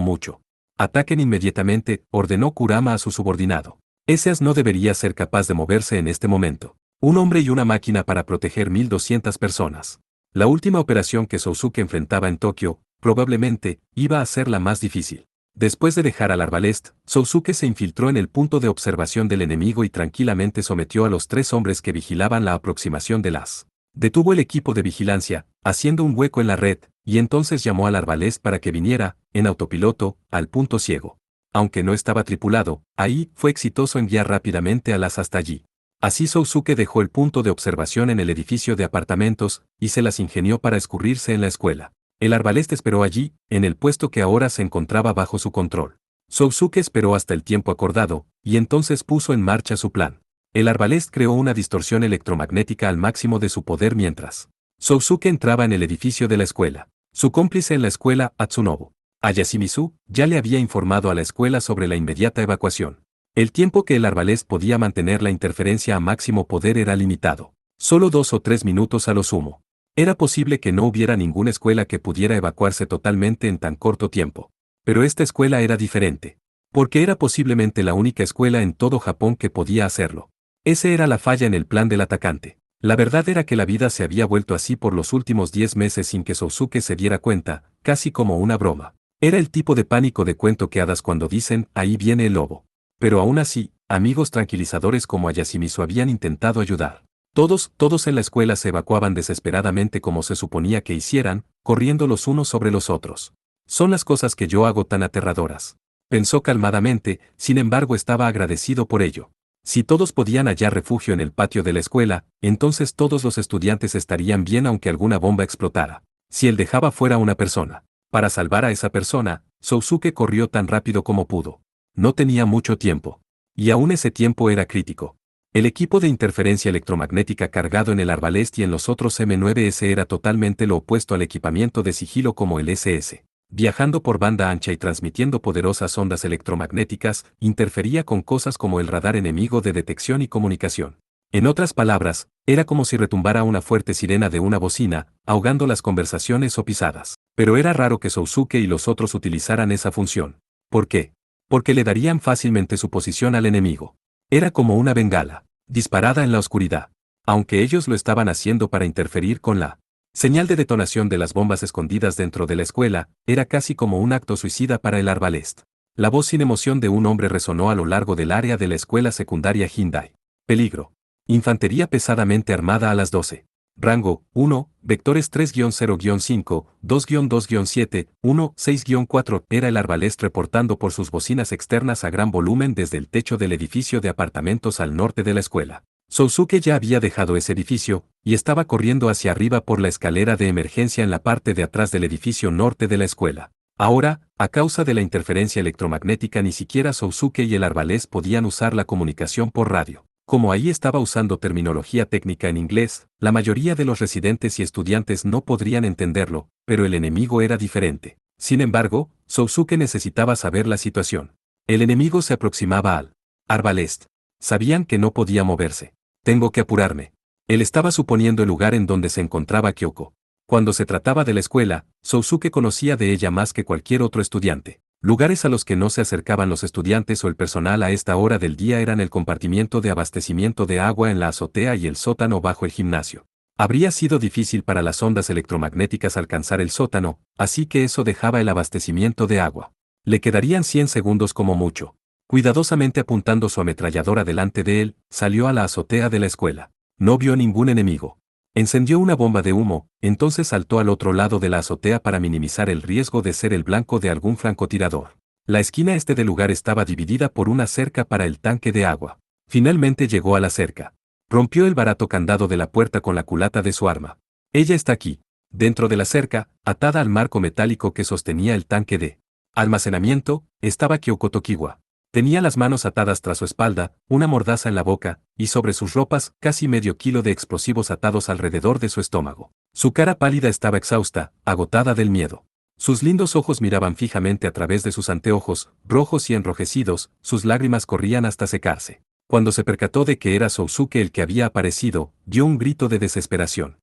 mucho. Ataquen inmediatamente, ordenó Kurama a su subordinado. Ese as no debería ser capaz de moverse en este momento. Un hombre y una máquina para proteger 1200 personas. La última operación que Sousuke enfrentaba en Tokio, probablemente, iba a ser la más difícil. Después de dejar al arbalest, Sousuke se infiltró en el punto de observación del enemigo y tranquilamente sometió a los 3 hombres que vigilaban la aproximación del as. Detuvo el equipo de vigilancia, haciendo un hueco en la red, y entonces llamó al arbalest para que viniera, en autopiloto, al punto ciego. Aunque no estaba tripulado, ahí fue exitoso en guiar rápidamente al as hasta allí. Así Sousuke dejó el punto de observación en el edificio de apartamentos, y se las ingenió para escurrirse en la escuela. El arbalest esperó allí, en el puesto que ahora se encontraba bajo su control. Sousuke esperó hasta el tiempo acordado, y entonces puso en marcha su plan. El arbalest creó una distorsión electromagnética al máximo de su poder mientras Sousuke entraba en el edificio de la escuela. Su cómplice en la escuela, Atsunobu Yashimizu, ya le había informado a la escuela sobre la inmediata evacuación. El tiempo que el arbalest podía mantener la interferencia a máximo poder era limitado. Solo 2 o 3 minutos a lo sumo. Era posible que no hubiera ninguna escuela que pudiera evacuarse totalmente en tan corto tiempo. Pero esta escuela era diferente. Porque era posiblemente la única escuela en todo Japón que podía hacerlo. Esa era la falla en el plan del atacante. La verdad era que la vida se había vuelto así por los últimos 10 meses sin que Sousuke se diera cuenta, casi como una broma. Era el tipo de pánico de cuento que hadas cuando dicen, ahí viene el lobo. Pero aún así, amigos tranquilizadores como Yashimizu habían intentado ayudar. Todos en la escuela se evacuaban desesperadamente como se suponía que hicieran, corriendo los unos sobre los otros. Son las cosas que yo hago tan aterradoras. Pensó calmadamente, sin embargo estaba agradecido por ello. Si todos podían hallar refugio en el patio de la escuela, entonces todos los estudiantes estarían bien aunque alguna bomba explotara. Si él dejaba fuera a una persona, para salvar a esa persona, Sousuke corrió tan rápido como pudo. No tenía mucho tiempo. Y aún ese tiempo era crítico. El equipo de interferencia electromagnética cargado en el Arbalest y en los otros M9S era totalmente lo opuesto al equipamiento de sigilo como el SS. Viajando por banda ancha y transmitiendo poderosas ondas electromagnéticas, interfería con cosas como el radar enemigo de detección y comunicación. En otras palabras, era como si retumbara una fuerte sirena de una bocina, ahogando las conversaciones o pisadas. Pero era raro que Sousuke y los otros utilizaran esa función. ¿Por qué? Porque le darían fácilmente su posición al enemigo. Era como una bengala, disparada en la oscuridad. Aunque ellos lo estaban haciendo para interferir con la señal de detonación de las bombas escondidas dentro de la escuela, era casi como un acto suicida para el Arbalest. La voz sin emoción de un hombre resonó a lo largo del área de la escuela secundaria Hindai. Peligro. Infantería pesadamente armada a las 12. Rango, 1, vectores 3-0-5, 2-2-7, 1, 6-4. Era el Arbalest reportando por sus bocinas externas a gran volumen desde el techo del edificio de apartamentos al norte de la escuela. Sousuke ya había dejado ese edificio, y estaba corriendo hacia arriba por la escalera de emergencia en la parte de atrás del edificio norte de la escuela. Ahora, a causa de la interferencia electromagnética ni siquiera Sousuke y el Arbalest podían usar la comunicación por radio. Como ahí estaba usando terminología técnica en inglés, la mayoría de los residentes y estudiantes no podrían entenderlo, pero el enemigo era diferente. Sin embargo, Sousuke necesitaba saber la situación. El enemigo se aproximaba al Arbalest. Sabían que no podía moverse. Tengo que apurarme. Él estaba suponiendo el lugar en donde se encontraba Kyoko. Cuando se trataba de la escuela, Sousuke conocía de ella más que cualquier otro estudiante. Lugares a los que no se acercaban los estudiantes o el personal a esta hora del día eran el compartimiento de abastecimiento de agua en la azotea y el sótano bajo el gimnasio. Habría sido difícil para las ondas electromagnéticas alcanzar el sótano, así que eso dejaba el abastecimiento de agua. Le quedarían 100 segundos como mucho. Cuidadosamente apuntando su ametralladora delante de él, salió a la azotea de la escuela. No vio ningún enemigo. Encendió una bomba de humo, entonces saltó al otro lado de la azotea para minimizar el riesgo de ser el blanco de algún francotirador. La esquina este del lugar estaba dividida por una cerca para el tanque de agua. Finalmente llegó a la cerca. Rompió el barato candado de la puerta con la culata de su arma. Ella está aquí, dentro de la cerca, atada al marco metálico que sostenía el tanque de almacenamiento, estaba Kyoko Tokiwa. Tenía las manos atadas tras su espalda, una mordaza en la boca, y sobre sus ropas, casi medio kilo de explosivos atados alrededor de su estómago. Su cara pálida estaba exhausta, agotada del miedo. Sus lindos ojos miraban fijamente a través de sus anteojos, rojos y enrojecidos, sus lágrimas corrían hasta secarse. Cuando se percató de que era Sousuke el que había aparecido, dio un grito de desesperación.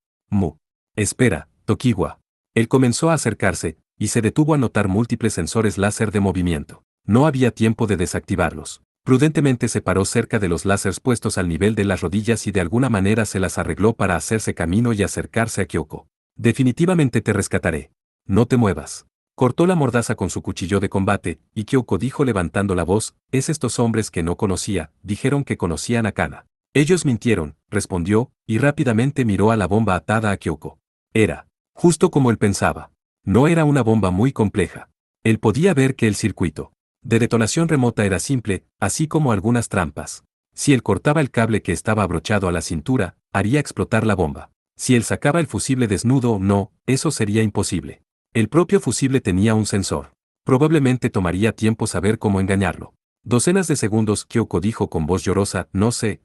Espera, Tokiwa. Él comenzó a acercarse, y se detuvo a notar múltiples sensores láser de movimiento. No había tiempo de desactivarlos. Prudentemente se paró cerca de los láseres puestos al nivel de las rodillas y de alguna manera se las arregló para hacerse camino y acercarse a Kyoko. Definitivamente te rescataré. No te muevas. Cortó la mordaza con su cuchillo de combate, y Kyoko dijo levantando la voz, estos hombres que no conocía, dijeron que conocían a Kana. Ellos mintieron, respondió, y rápidamente miró a la bomba atada a Kyoko. Era justo como él pensaba. No era una bomba muy compleja. Él podía ver que el circuito de detonación remota era simple, así como algunas trampas. Si él cortaba el cable que estaba abrochado a la cintura, haría explotar la bomba. Si él sacaba el fusible desnudo, no, eso sería imposible. El propio fusible tenía un sensor. Probablemente tomaría tiempo saber cómo engañarlo. Docenas de segundos, Kyoko dijo con voz llorosa, no sé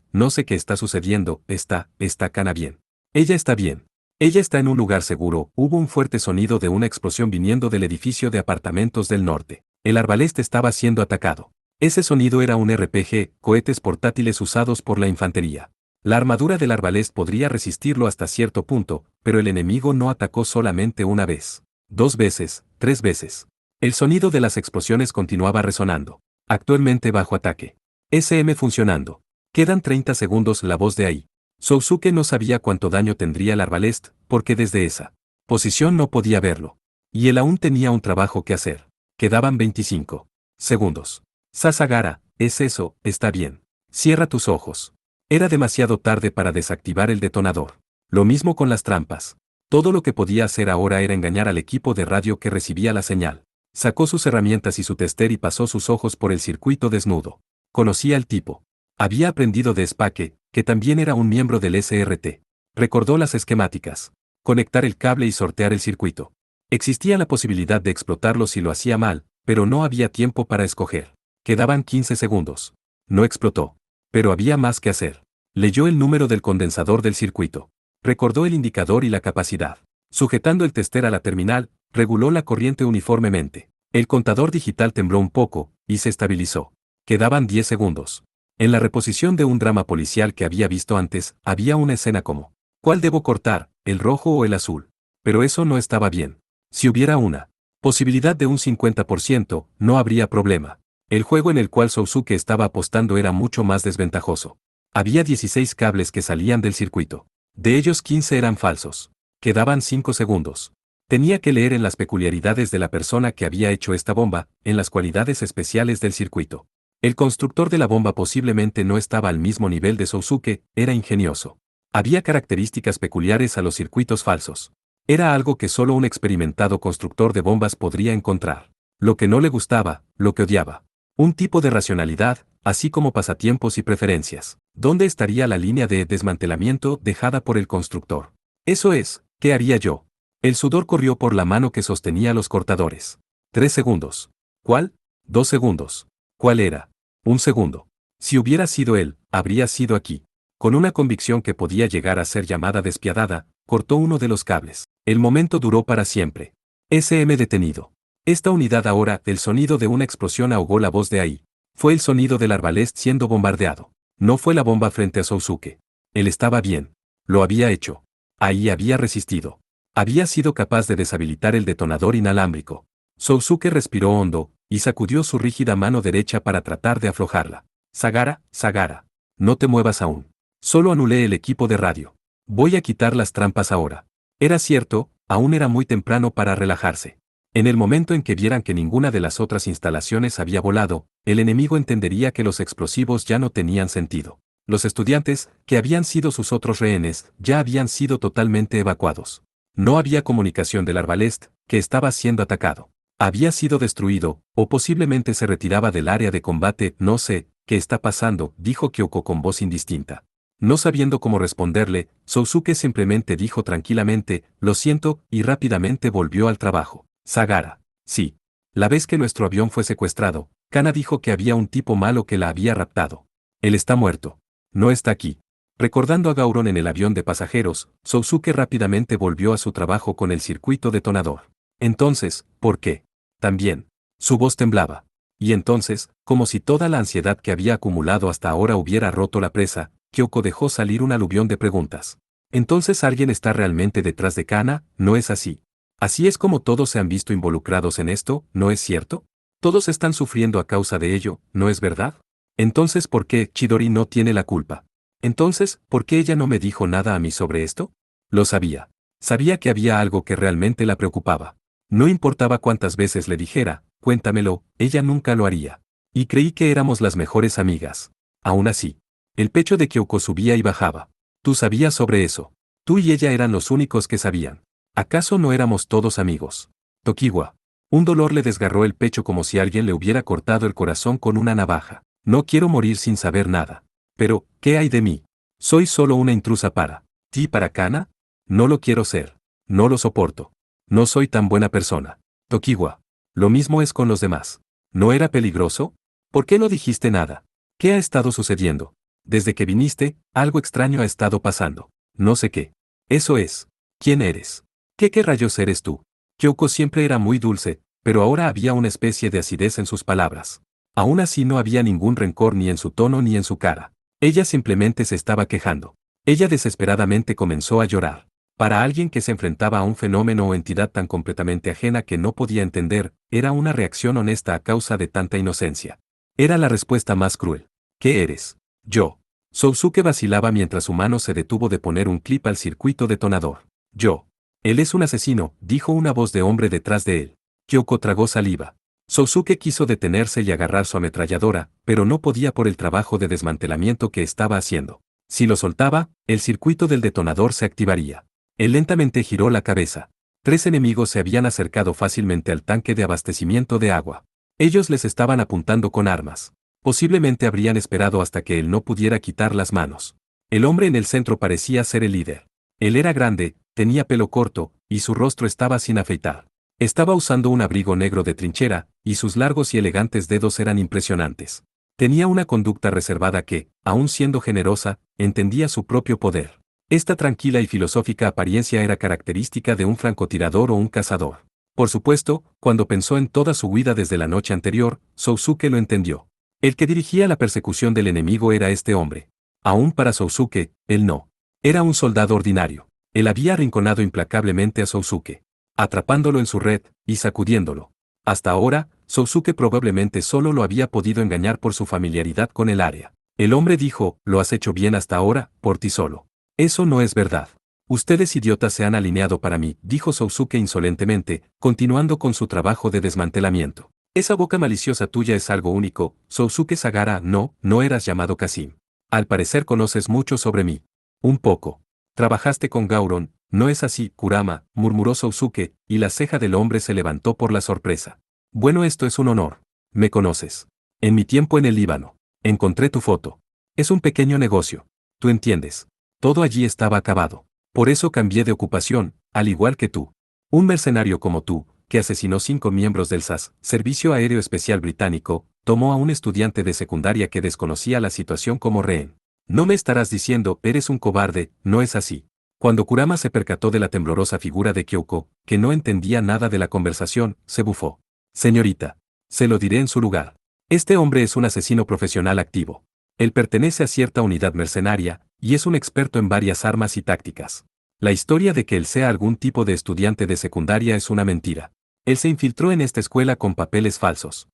qué está sucediendo, está Kana bien. Ella está bien. Ella está en un lugar seguro. Hubo un fuerte sonido de una explosión viniendo del edificio de apartamentos del norte. El Arbalest estaba siendo atacado. Ese sonido era un RPG, cohetes portátiles usados por la infantería. La armadura del Arbalest podría resistirlo hasta cierto punto, pero el enemigo no atacó solamente una vez. 2 veces, 3 veces. El sonido de las explosiones continuaba resonando. Actualmente bajo ataque. SM funcionando. Quedan 30 segundos. La voz de ahí. Sousuke no sabía cuánto daño tendría el Arbalest, porque desde esa posición no podía verlo. Y él aún tenía un trabajo que hacer. Quedaban 25 segundos. Sasagara, es eso, está bien. Cierra tus ojos. Era demasiado tarde para desactivar el detonador. Lo mismo con las trampas. Todo lo que podía hacer ahora era engañar al equipo de radio que recibía la señal. Sacó sus herramientas y su tester y pasó sus ojos por el circuito desnudo. Conocía al tipo. Había aprendido de Spake, que también era un miembro del SRT. Recordó las esquemáticas. Conectar el cable y sortear el circuito. Existía la posibilidad de explotarlo si lo hacía mal, pero no había tiempo para escoger. Quedaban 15 segundos. No explotó. Pero había más que hacer. Leyó el número del condensador del circuito. Recordó el indicador y la capacidad. Sujetando el tester a la terminal, reguló la corriente uniformemente. El contador digital tembló un poco, y se estabilizó. Quedaban 10 segundos. En la reposición de un drama policial que había visto antes, había una escena como: ¿cuál debo cortar, el rojo o el azul? Pero eso no estaba bien. Si hubiera una posibilidad de un 50%, no habría problema. El juego en el cual Sousuke estaba apostando era mucho más desventajoso. Había 16 cables que salían del circuito. De ellos 15 eran falsos. Quedaban 5 segundos. Tenía que leer en las peculiaridades de la persona que había hecho esta bomba, en las cualidades especiales del circuito. El constructor de la bomba posiblemente no estaba al mismo nivel de Sousuke, era ingenioso. Había características peculiares a los circuitos falsos. Era algo que solo un experimentado constructor de bombas podría encontrar. Lo que no le gustaba, lo que odiaba. Un tipo de racionalidad, así como pasatiempos y preferencias. ¿Dónde estaría la línea de desmantelamiento dejada por el constructor? Eso es, ¿qué haría yo? El sudor corrió por la mano que sostenía los cortadores. 3 segundos. ¿Cuál? 2 segundos. ¿Cuál era? 1 segundo. Si hubiera sido él, habría sido aquí. Con una convicción que podía llegar a ser llamada despiadada, cortó uno de los cables. El momento duró para siempre. SM detenido. Esta unidad ahora, el sonido de una explosión ahogó la voz de ahí. Fue el sonido del arbalest siendo bombardeado. No fue la bomba frente a Sousuke. Él estaba bien. Lo había hecho. Ahí había resistido. Había sido capaz de deshabilitar el detonador inalámbrico. Sousuke respiró hondo, y sacudió su rígida mano derecha para tratar de aflojarla. Sagara, no te muevas aún. Solo anulé el equipo de radio. Voy a quitar las trampas ahora. Era cierto, aún era muy temprano para relajarse. En el momento en que vieran que ninguna de las otras instalaciones había volado, el enemigo entendería que los explosivos ya no tenían sentido. Los estudiantes, que habían sido sus otros rehenes, ya habían sido totalmente evacuados. No había comunicación del arbalest, que estaba siendo atacado. Había sido destruido, o posiblemente se retiraba del área de combate. No sé, ¿qué está pasando?, dijo Kyoko con voz indistinta. No sabiendo cómo responderle, Sousuke simplemente dijo tranquilamente, lo siento, y rápidamente volvió al trabajo. Sagara. Sí. La vez que nuestro avión fue secuestrado, Kana dijo que había un tipo malo que la había raptado. Él está muerto. No está aquí. Recordando a Gauron en el avión de pasajeros, Sousuke rápidamente volvió a su trabajo con el circuito detonador. Entonces, ¿por qué? También. Su voz temblaba. Y entonces, como si toda la ansiedad que había acumulado hasta ahora hubiera roto la presa, Kyoko dejó salir un aluvión de preguntas. Entonces alguien está realmente detrás de Kana, ¿no es así? Así es como todos se han visto involucrados en esto, ¿no es cierto? Todos están sufriendo a causa de ello, ¿no es verdad? Entonces, ¿por qué Chidori no tiene la culpa? Entonces, ¿por qué ella no me dijo nada a mí sobre esto? Lo sabía. Sabía que había algo que realmente la preocupaba. No importaba cuántas veces le dijera, cuéntamelo, ella nunca lo haría. Y creí que éramos las mejores amigas. Aún así, el pecho de Kyoko subía y bajaba. Tú sabías sobre eso. Tú y ella eran los únicos que sabían. ¿Acaso no éramos todos amigos? Tokiwa. Un dolor le desgarró el pecho como si alguien le hubiera cortado el corazón con una navaja. No quiero morir sin saber nada. Pero, ¿qué hay de mí? Soy solo una intrusa para ti, para Kana. No lo quiero ser. No lo soporto. No soy tan buena persona. Tokiwa. Lo mismo es con los demás. ¿No era peligroso? ¿Por qué no dijiste nada? ¿Qué ha estado sucediendo? Desde que viniste, algo extraño ha estado pasando. No sé qué. Eso es. ¿Quién eres? ¿Qué rayos eres tú? Kyoko siempre era muy dulce, pero ahora había una especie de acidez en sus palabras. Aún así no había ningún rencor ni en su tono ni en su cara. Ella simplemente se estaba quejando. Ella desesperadamente comenzó a llorar. Para alguien que se enfrentaba a un fenómeno o entidad tan completamente ajena que no podía entender, era una reacción honesta a causa de tanta inocencia. Era la respuesta más cruel. ¿Qué eres? Yo. Sousuke vacilaba mientras su mano se detuvo de poner un clip al circuito detonador. Yo. Él es un asesino, dijo una voz de hombre detrás de él. Kyoko tragó saliva. Sousuke quiso detenerse y agarrar su ametralladora, pero no podía por el trabajo de desmantelamiento que estaba haciendo. Si lo soltaba, el circuito del detonador se activaría. Él lentamente giró la cabeza. 3 enemigos se habían acercado fácilmente al tanque de abastecimiento de agua. Ellos les estaban apuntando con armas. Posiblemente habrían esperado hasta que él no pudiera quitar las manos. El hombre en el centro parecía ser el líder. Él era grande, tenía pelo corto, y su rostro estaba sin afeitar. Estaba usando un abrigo negro de trinchera, y sus largos y elegantes dedos eran impresionantes. Tenía una conducta reservada que, aun siendo generosa, entendía su propio poder. Esta tranquila y filosófica apariencia era característica de un francotirador o un cazador. Por supuesto, cuando pensó en toda su huida desde la noche anterior, Sousuke lo entendió. El que dirigía la persecución del enemigo era este hombre. Aún para Sousuke, él no. Era un soldado ordinario. Él había arrinconado implacablemente a Sousuke, atrapándolo en su red, y sacudiéndolo. Hasta ahora, Sousuke probablemente solo lo había podido engañar por su familiaridad con el área. El hombre dijo, lo has hecho bien hasta ahora, por ti solo. Eso no es verdad. Ustedes idiotas se han alineado para mí, dijo Sousuke insolentemente, continuando con su trabajo de desmantelamiento. Esa boca maliciosa tuya es algo único, Sousuke Sagara, no eras llamado Kasim. Al parecer conoces mucho sobre mí. Un poco. Trabajaste con Gauron, ¿no es así, Kurama?, murmuró Sousuke, y la ceja del hombre se levantó por la sorpresa. Bueno, esto es un honor. ¿Me conoces? En mi tiempo en el Líbano. Encontré tu foto. Es un pequeño negocio. Tú entiendes. Todo allí estaba acabado. Por eso cambié de ocupación, al igual que tú. Un mercenario como tú, que asesinó 5 miembros del SAS, Servicio Aéreo Especial Británico, tomó a un estudiante de secundaria que desconocía la situación como rehén. No me estarás diciendo, eres un cobarde, no es así. Cuando Kurama se percató de la temblorosa figura de Kyoko, que no entendía nada de la conversación, se bufó. Señorita. Se lo diré en su lugar. Este hombre es un asesino profesional activo. Él pertenece a cierta unidad mercenaria, y es un experto en varias armas y tácticas. La historia de que él sea algún tipo de estudiante de secundaria es una mentira. Él se infiltró en esta escuela con papeles falsos.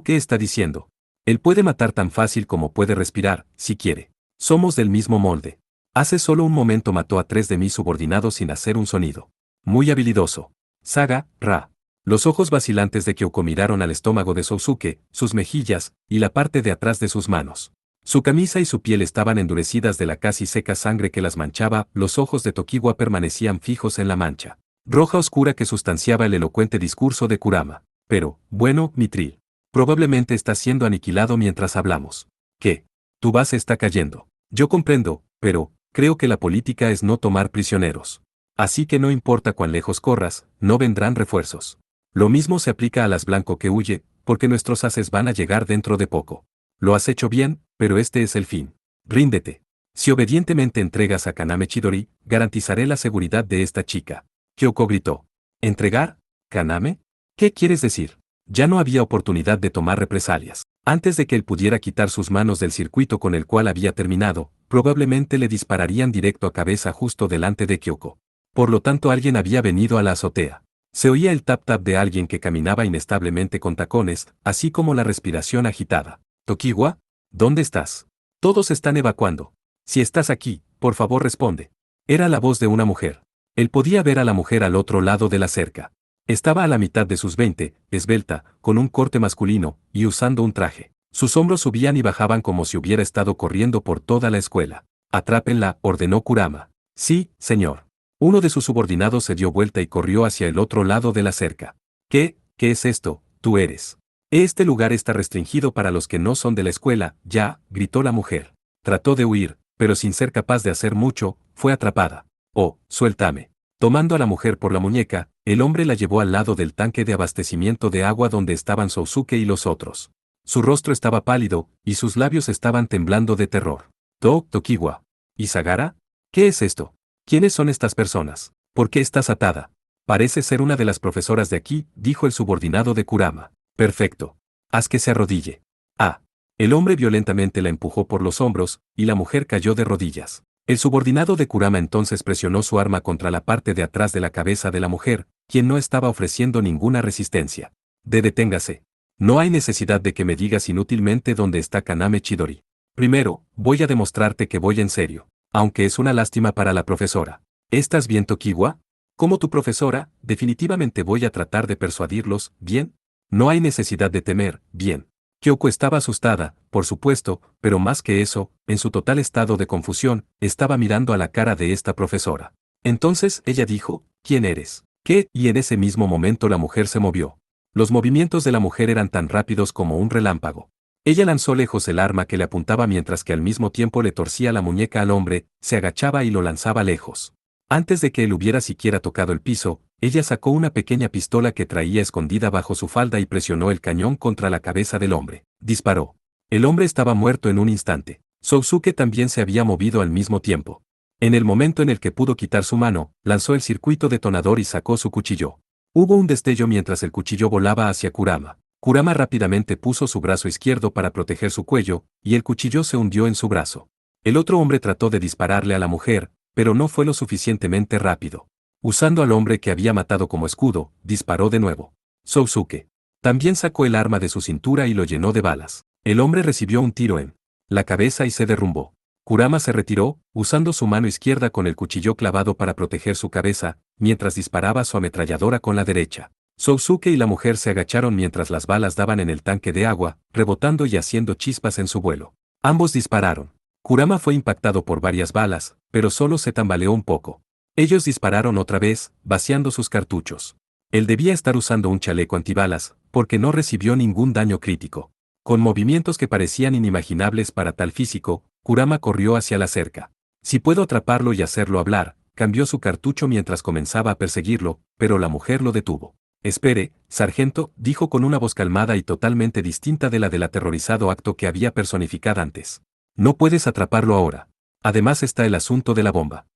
¿Qué está diciendo? Él puede matar tan fácil como puede respirar, si quiere. Somos del mismo molde. Hace solo un momento mató a 3 de mis subordinados sin hacer un sonido. Muy habilidoso. Saga, Ra. Los ojos vacilantes de Kyoko miraron al estómago de Sousuke, sus mejillas, y la parte de atrás de sus manos. Su camisa y su piel estaban endurecidas de la casi seca sangre que las manchaba, los ojos de Tokiwa permanecían fijos en la mancha roja oscura que sustanciaba el elocuente discurso de Kurama. Pero, bueno, Mithril. Probablemente está siendo aniquilado mientras hablamos. ¿Qué? Tu base está cayendo. Yo comprendo, pero, creo que la política es no tomar prisioneros. Así que no importa cuán lejos corras, no vendrán refuerzos. Lo mismo se aplica a las blanco que huye, porque nuestros haces van a llegar dentro de poco. Lo has hecho bien, pero este es el fin. Ríndete. Si obedientemente entregas a Kaname Chidori, garantizaré la seguridad de esta chica. Kyoko gritó. ¿Entregar? ¿Kaname? ¿Qué quieres decir? Ya no había oportunidad de tomar represalias. Antes de que él pudiera quitar sus manos del circuito con el cual había terminado, probablemente le dispararían directo a cabeza justo delante de Kyoko. Por lo tanto, alguien había venido a la azotea. Se oía el tap-tap de alguien que caminaba inestablemente con tacones, así como la respiración agitada. Tokiwa, ¿dónde estás? Todos están evacuando. Si estás aquí, por favor responde. Era la voz de una mujer. Él podía ver a la mujer al otro lado de la cerca. Estaba a la mitad de sus 20, esbelta, con un corte masculino, y usando un traje. Sus hombros subían y bajaban como si hubiera estado corriendo por toda la escuela. Atrápenla, ordenó Kurama. Sí, señor. Uno de sus subordinados se dio vuelta y corrió hacia el otro lado de la cerca. ¿Qué es esto? Tú eres. Este lugar está restringido para los que no son de la escuela, ya, gritó la mujer. Trató de huir, pero sin ser capaz de hacer mucho, fue atrapada. Oh, suéltame. Tomando a la mujer por la muñeca, el hombre la llevó al lado del tanque de abastecimiento de agua donde estaban Sousuke y los otros. Su rostro estaba pálido, y sus labios estaban temblando de terror. Tokiwa. ¿Y Sagara? ¿Qué es esto? ¿Quiénes son estas personas? ¿Por qué estás atada? Parece ser una de las profesoras de aquí, dijo el subordinado de Kurama. Perfecto. Haz que se arrodille. Ah. El hombre violentamente la empujó por los hombros, y la mujer cayó de rodillas. El subordinado de Kurama entonces presionó su arma contra la parte de atrás de la cabeza de la mujer, quien no estaba ofreciendo ninguna resistencia. Deténgase. No hay necesidad de que me digas inútilmente dónde está Kaname Chidori. Primero, voy a demostrarte que voy en serio. Aunque es una lástima para la profesora. ¿Estás bien, Tokiwa? Como tu profesora, definitivamente voy a tratar de persuadirlos, ¿bien? No hay necesidad de temer, bien. Kyoko estaba asustada, por supuesto, pero más que eso, en su total estado de confusión, estaba mirando a la cara de esta profesora. Entonces ella dijo, ¿quién eres? ¿Qué? Y en ese mismo momento la mujer se movió. Los movimientos de la mujer eran tan rápidos como un relámpago. Ella lanzó lejos el arma que le apuntaba mientras que al mismo tiempo le torcía la muñeca al hombre, se agachaba y lo lanzaba lejos. Antes de que él hubiera siquiera tocado el piso, ella sacó una pequeña pistola que traía escondida bajo su falda y presionó el cañón contra la cabeza del hombre. Disparó. El hombre estaba muerto en un instante. Sousuke también se había movido al mismo tiempo. En el momento en el que pudo quitar su mano, lanzó el circuito detonador y sacó su cuchillo. Hubo un destello mientras el cuchillo volaba hacia Kurama. Kurama rápidamente puso su brazo izquierdo para proteger su cuello, y el cuchillo se hundió en su brazo. El otro hombre trató de dispararle a la mujer, pero no fue lo suficientemente rápido. Usando al hombre que había matado como escudo, disparó de nuevo. Sousuke también sacó el arma de su cintura y lo llenó de balas. El hombre recibió un tiro en la cabeza y se derrumbó. Kurama se retiró, usando su mano izquierda con el cuchillo clavado para proteger su cabeza, mientras disparaba su ametralladora con la derecha. Sousuke y la mujer se agacharon mientras las balas daban en el tanque de agua, rebotando y haciendo chispas en su vuelo. Ambos dispararon. Kurama fue impactado por varias balas, pero solo se tambaleó un poco. Ellos dispararon otra vez, vaciando sus cartuchos. Él debía estar usando un chaleco antibalas, porque no recibió ningún daño crítico. Con movimientos que parecían inimaginables para tal físico, Kurama corrió hacia la cerca. Si puedo atraparlo y hacerlo hablar, cambió su cartucho mientras comenzaba a perseguirlo, pero la mujer lo detuvo. Espere, sargento, dijo con una voz calmada y totalmente distinta de la del aterrorizado acto que había personificado antes. No puedes atraparlo ahora. Además está el asunto de la bomba.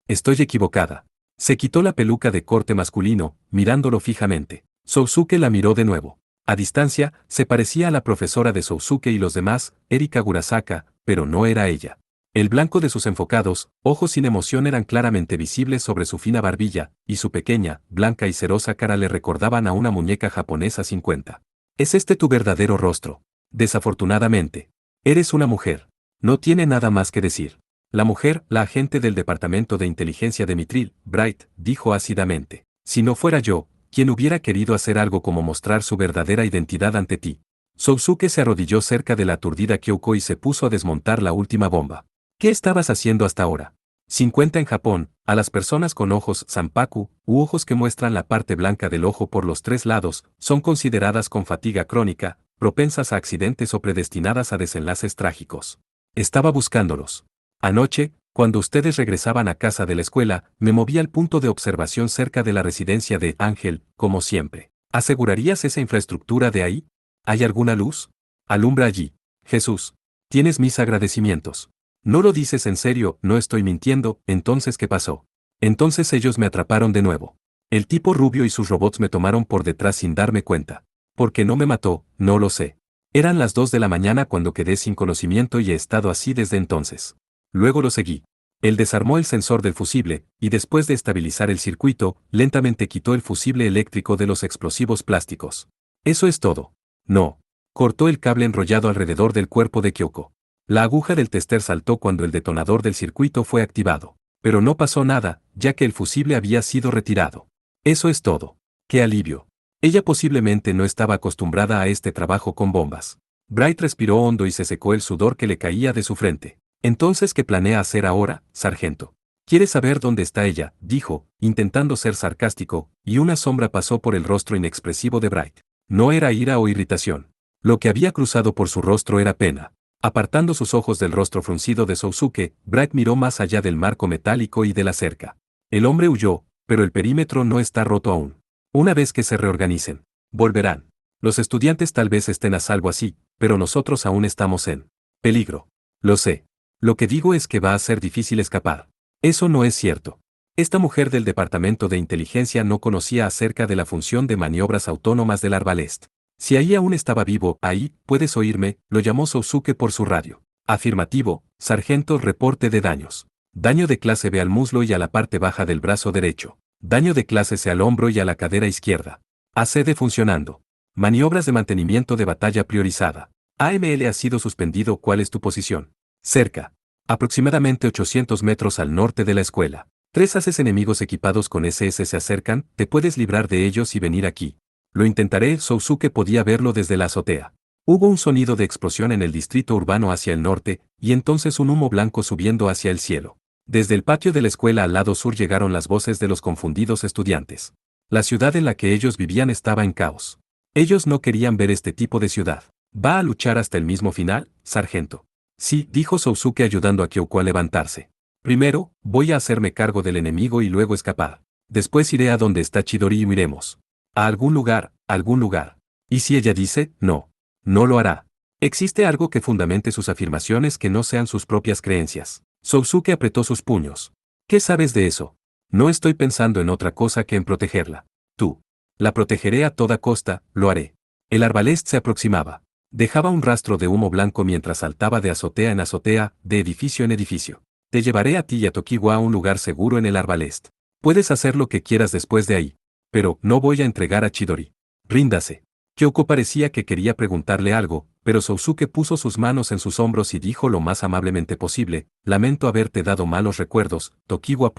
Estoy equivocada. Se quitó la peluca de corte masculino, mirándolo fijamente. Sousuke la miró de nuevo. A distancia, se parecía a la profesora de Sousuke y los demás, Erika Gurasaka, pero no era ella. El blanco de sus enfocados, ojos sin emoción eran claramente visibles sobre su fina barbilla, y su pequeña, blanca y cerosa cara le recordaban a una muñeca japonesa 50. ¿Es este tu verdadero rostro? Desafortunadamente. Eres una mujer. No tiene nada más que decir. La mujer, la agente del departamento de inteligencia de Mithril, Bright, dijo ácidamente. Si no fuera yo, quien hubiera querido hacer algo como mostrar su verdadera identidad ante ti. Sousuke se arrodilló cerca de la aturdida Kyoko y se puso a desmontar la última bomba. ¿Qué estabas haciendo hasta ahora? 50 en Japón, a las personas con ojos zanpaku, u ojos que muestran la parte blanca del ojo por los tres lados, son consideradas con fatiga crónica, propensas a accidentes o predestinadas a desenlaces trágicos. Estaba buscándolos. Anoche, cuando ustedes regresaban a casa de la escuela, me moví al punto de observación cerca de la residencia de Ángel, como siempre. ¿Asegurarías esa infraestructura de ahí? ¿Hay alguna luz? Alumbra allí. Jesús. Tienes mis agradecimientos. No lo dices en serio, no estoy mintiendo, entonces ¿qué pasó? Entonces ellos me atraparon de nuevo. El tipo rubio y sus robots me tomaron por detrás sin darme cuenta. ¿Por qué no me mató? No lo sé. Eran las 2 de la mañana cuando quedé sin conocimiento y he estado así desde entonces. Luego lo seguí. Él desarmó el sensor del fusible, y después de estabilizar el circuito, lentamente quitó el fusible eléctrico de los explosivos plásticos. Eso es todo. No. Cortó el cable enrollado alrededor del cuerpo de Kyoko. La aguja del tester saltó cuando el detonador del circuito fue activado. Pero no pasó nada, ya que el fusible había sido retirado. Eso es todo. ¡Qué alivio! Ella posiblemente no estaba acostumbrada a este trabajo con bombas. Bright respiró hondo y se secó el sudor que le caía de su frente. Entonces, ¿qué planea hacer ahora, sargento? ¿Quieres saber dónde está ella?, dijo, intentando ser sarcástico, y una sombra pasó por el rostro inexpresivo de Bright. No era ira o irritación. Lo que había cruzado por su rostro era pena. Apartando sus ojos del rostro fruncido de Sousuke, Bright miró más allá del marco metálico y de la cerca. El hombre huyó, pero el perímetro no está roto aún. Una vez que se reorganicen, volverán. Los estudiantes tal vez estén a salvo así, pero nosotros aún estamos en peligro. Lo sé. Lo que digo es que va a ser difícil escapar. Eso no es cierto. Esta mujer del departamento de inteligencia no conocía acerca de la función de maniobras autónomas del arbalest. Si ahí aún estaba vivo, ahí, ¿puedes oírme?, lo llamó Sousuke por su radio. Afirmativo, sargento, reporte de daños. Daño de clase B al muslo y a la parte baja del brazo derecho. Daño de clase C al hombro y a la cadera izquierda. ACD funcionando. Maniobras de mantenimiento de batalla priorizada. AML ha sido suspendido. ¿Cuál es tu posición? Cerca. Aproximadamente 800 metros al norte de la escuela. 3 haces enemigos equipados con SS se acercan, te puedes librar de ellos y venir aquí. Lo intentaré. Sousuke podía verlo desde la azotea. Hubo un sonido de explosión en el distrito urbano hacia el norte, y entonces un humo blanco subiendo hacia el cielo. Desde el patio de la escuela al lado sur llegaron las voces de los confundidos estudiantes. La ciudad en la que ellos vivían estaba en caos. Ellos no querían ver este tipo de ciudad. ¿Va a luchar hasta el mismo final, sargento? Sí, dijo Sousuke ayudando a Kyoko a levantarse. Primero, voy a hacerme cargo del enemigo y luego escapar. Después iré a donde está Chidori y miremos. A algún lugar, algún lugar. ¿Y si ella dice, no? No lo hará. ¿Existe algo que fundamente sus afirmaciones que no sean sus propias creencias? Sousuke apretó sus puños. ¿Qué sabes de eso? No estoy pensando en otra cosa que en protegerla. Tú. La protegeré a toda costa, lo haré. El arbalest se aproximaba. Dejaba un rastro de humo blanco mientras saltaba de azotea en azotea, de edificio en edificio. Te llevaré a ti y a Tokiwa a un lugar seguro en el arbalest. Puedes hacer lo que quieras después de ahí. Pero no voy a entregar a Chidori. Ríndase. Kyoko parecía que quería preguntarle algo, pero Sousuke puso sus manos en sus hombros y dijo lo más amablemente posible, lamento haberte dado malos recuerdos, Tokiwa.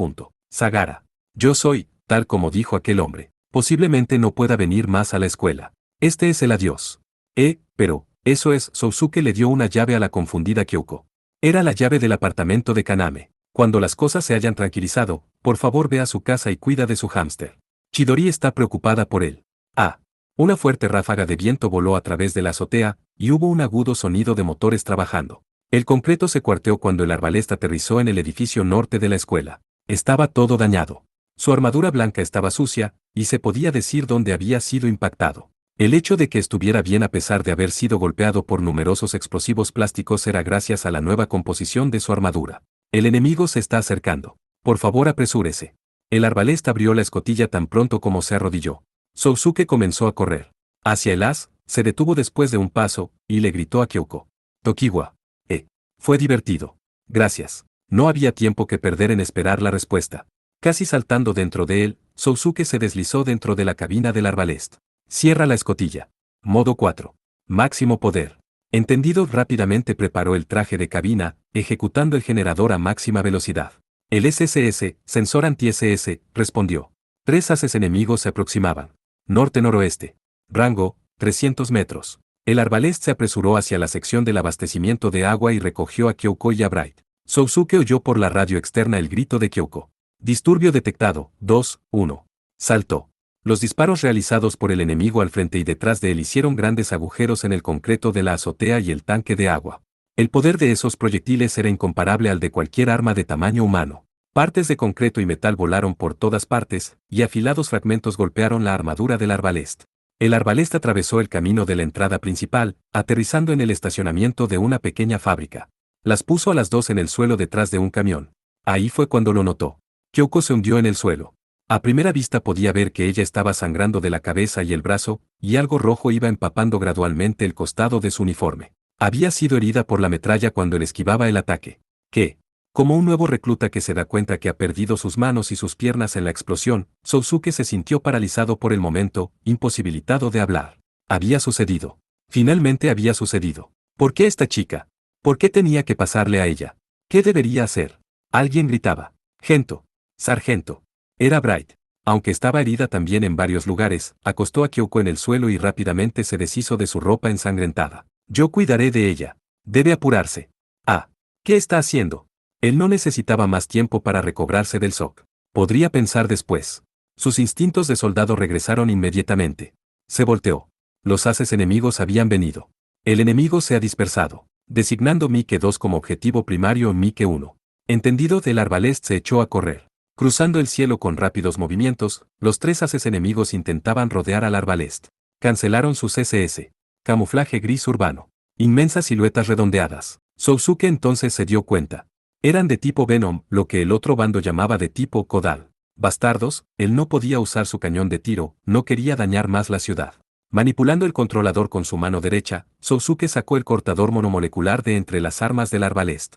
Sagara. Yo soy, tal como dijo aquel hombre. Posiblemente no pueda venir más a la escuela. Este es el adiós. Pero, eso es, Sousuke le dio una llave a la confundida Kyoko. Era la llave del apartamento de Kaname. Cuando las cosas se hayan tranquilizado, por favor ve a su casa y cuida de su hámster. Chidori está preocupada por él. Una fuerte ráfaga de viento voló a través de la azotea, y hubo un agudo sonido de motores trabajando. El concreto se cuarteó cuando el arbalest aterrizó en el edificio norte de la escuela. Estaba todo dañado. Su armadura blanca estaba sucia, y se podía decir dónde había sido impactado. El hecho de que estuviera bien a pesar de haber sido golpeado por numerosos explosivos plásticos era gracias a la nueva composición de su armadura. El enemigo se está acercando. Por favor apresúrese. El arbalest abrió la escotilla tan pronto como se arrodilló. Sousuke comenzó a correr. Hacia el as, se detuvo después de un paso, y le gritó a Kyoko. Tokiwa. Fue divertido. Gracias. No había tiempo que perder en esperar la respuesta. Casi saltando dentro de él, Sousuke se deslizó dentro de la cabina del arbalest. Cierra la escotilla. Modo 4. Máximo poder. Entendido, rápidamente preparó el traje de cabina, ejecutando el generador a máxima velocidad. El SSS, sensor anti-SS, respondió. 3 haces enemigos se aproximaban. Norte-noroeste. Rango, 300 metros. El arbalest se apresuró hacia la sección del abastecimiento de agua y recogió a Kyoko y a Bright. Sousuke oyó por la radio externa el grito de Kyoko. Disturbio detectado, 2-1. Saltó. Los disparos realizados por el enemigo al frente y detrás de él hicieron grandes agujeros en el concreto de la azotea y el tanque de agua. El poder de esos proyectiles era incomparable al de cualquier arma de tamaño humano. Partes de concreto y metal volaron por todas partes, y afilados fragmentos golpearon la armadura del arbalest. El arbalest atravesó el camino de la entrada principal, aterrizando en el estacionamiento de una pequeña fábrica. Las puso a las dos en el suelo detrás de un camión. Ahí fue cuando lo notó. Kyoko se hundió en el suelo. A primera vista podía ver que ella estaba sangrando de la cabeza y el brazo, y algo rojo iba empapando gradualmente el costado de su uniforme. Había sido herida por la metralla cuando él esquivaba el ataque. ¿Qué? Como un nuevo recluta que se da cuenta que ha perdido sus manos y sus piernas en la explosión, Sousuke se sintió paralizado por el momento, imposibilitado de hablar. Había sucedido. Finalmente había sucedido. ¿Por qué esta chica? ¿Por qué tenía que pasarle a ella? ¿Qué debería hacer? Alguien gritaba. Gento. Sargento. Era Bright. Aunque estaba herida también en varios lugares, acostó a Kyoko en el suelo y rápidamente se deshizo de su ropa ensangrentada. Yo cuidaré de ella. Debe apurarse. ¿Qué está haciendo? Él no necesitaba más tiempo para recobrarse del shock. Podría pensar después. Sus instintos de soldado regresaron inmediatamente. Se volteó. Los haces enemigos habían venido. El enemigo se ha dispersado, designando Mike 2 como objetivo primario en Mike 1. Entendido, del arbalest se echó a correr. Cruzando el cielo con rápidos movimientos, los 3 haces enemigos intentaban rodear al arbalest. Cancelaron sus SS. Camuflaje gris urbano. Inmensas siluetas redondeadas. Sousuke entonces se dio cuenta. Eran de tipo Venom, lo que el otro bando llamaba de tipo Kodal. Bastardos, él no podía usar su cañón de tiro, no quería dañar más la ciudad. Manipulando el controlador con su mano derecha, Sousuke sacó el cortador monomolecular de entre las armas del arbalest.